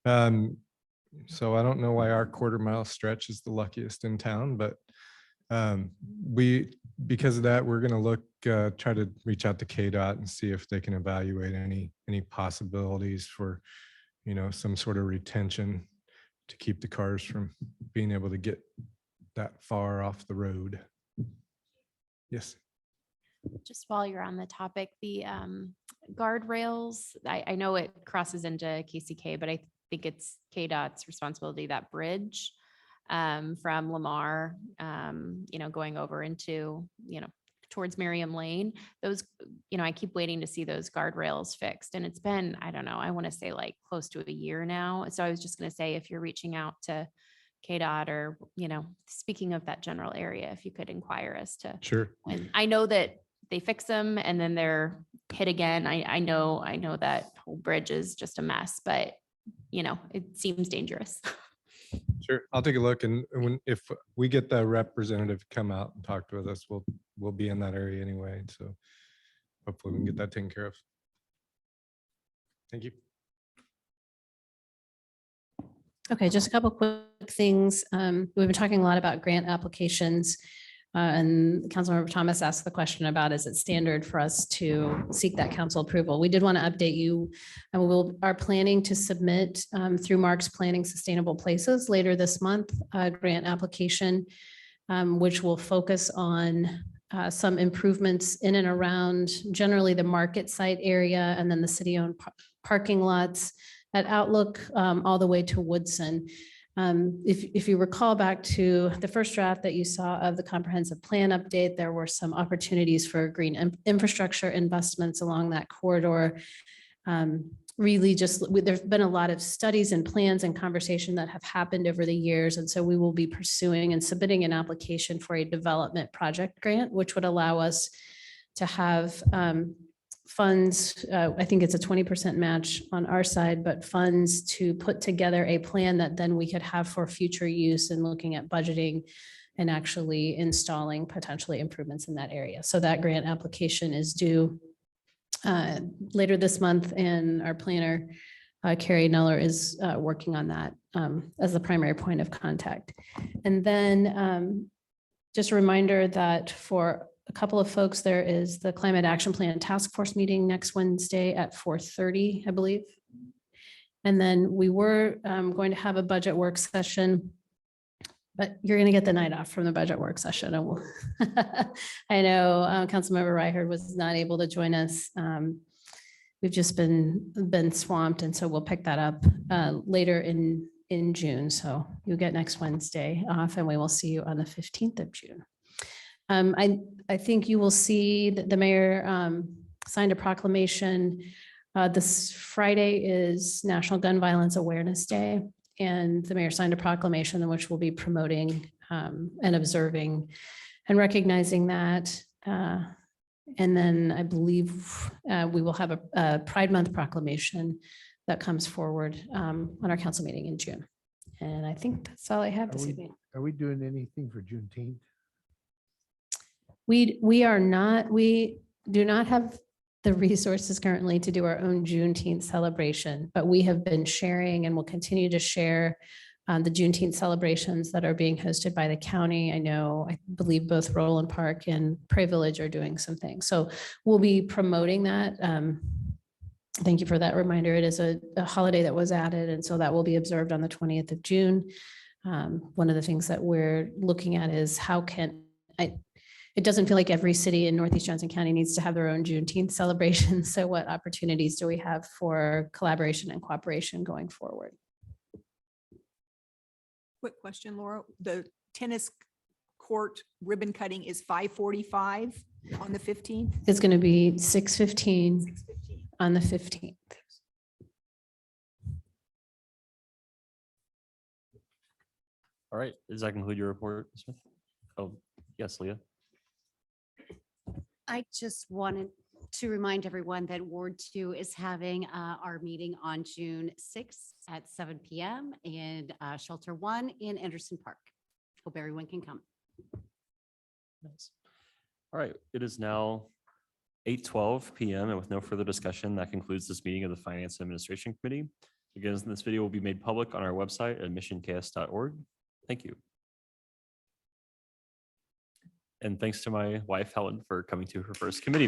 [SPEAKER 12] So I don't know why our quarter-mile stretch is the luckiest in town, but because of that, we're going to look, try to reach out to KDOT and see if they can evaluate any possibilities for, some sort of retention to keep the cars from being able to get that far off the road. Yes.
[SPEAKER 5] Just while you're on the topic, the guardrails, I know it crosses into KCK, but I think it's KDOT's responsibility, that bridge from Lamar, going over into, towards Miriam Lane. Those, I keep waiting to see those guardrails fixed. And it's been, I don't know, I want to say like close to a year now. So I was just going to say, if you're reaching out to KDOT or, speaking of that general area, if you could inquire as to
[SPEAKER 12] Sure.
[SPEAKER 5] when. I know that they fix them and then they're hit again. I know that whole bridge is just a mess, but it seems dangerous.
[SPEAKER 12] Sure. I'll take a look, and if we get the representative to come out and talk to us, we'll be in that area anyway. So hopefully we can get that taken care of. Thank you.
[SPEAKER 4] Okay, just a couple quick things. We've been talking a lot about grant applications. And Councilmember Thomas asked the question about, is it standard for us to seek that council approval? We did want to update you. And we are planning to submit through Mark's Planning Sustainable Places later this month, a grant application, which will focus on some improvements in and around generally the market site area and then the city-owned parking lots at Outlook all the way to Woodson. If you recall back to the first draft that you saw of the comprehensive plan update, there were some opportunities for green infrastructure investments along that corridor. Really there's been a lot of studies and plans and conversation that have happened over the years. And so we will be pursuing and submitting an application for a development project grant, which would allow us to have funds, I think it's a 20% match on our side, but funds to put together a plan that then we could have for future use and looking at budgeting and actually installing potentially improvements in that area. So that grant application is due later this month, and our planner, Carrie Neller, is working on that as the primary point of contact. And then just a reminder that for a couple of folks, there is the Climate Action Plan Task Force meeting next Wednesday at 4:30, I believe. And then we were going to have a budget work session, but you're going to get the night off from the budget work session. I know Councilmember Ryherd was not able to join us. We've just been swamped, and so we'll pick that up later in June. So you'll get next Wednesday off, and we will see you on the 15th of June. I think you will see that the mayor signed a proclamation. This Friday is National Gun Violence Awareness Day, and the mayor signed a proclamation in which we'll be promoting and observing and recognizing that. And then I believe we will have a Pride Month proclamation that comes forward on our council meeting in June. And I think that's all I have this evening.
[SPEAKER 8] Are we doing anything for Juneteenth?
[SPEAKER 4] We do not have the resources currently to do our own Juneteenth celebration, but we have been sharing and will continue to share the Juneteenth celebrations that are being hosted by the county. I believe both Roland Park and Prairie Village are doing some things. So we'll be promoting that. Thank you for that reminder. It is a holiday that was added, and so that will be observed on the 20th of June. One of the things that we're looking at is it doesn't feel like every city in Northeast Johnson County needs to have their own Juneteenth celebration. So what opportunities do we have for collaboration and cooperation going forward?
[SPEAKER 7] Quick question, Laura. The tennis court ribbon cutting is 5:45 on the 15th?
[SPEAKER 4] It's going to be 6:15
[SPEAKER 7] 6:15.
[SPEAKER 4] on the 15th.
[SPEAKER 6] All right. Does that conclude your report, Ms. Smith? Oh, yes, Leah.
[SPEAKER 9] I just wanted to remind everyone that Ward 2 is having our meeting on June 6th at 7 p.m. in Shelter 1 in Anderson Park. Hope everyone can come.
[SPEAKER 6] Nice. All right. It is now 8:12 p.m. and with no further discussion, that concludes this meeting of the Finance and Administration Committee. Again, this video will be made public on our website at missionks.org. Thank you. And thanks to my wife, Helen, for coming to her first committee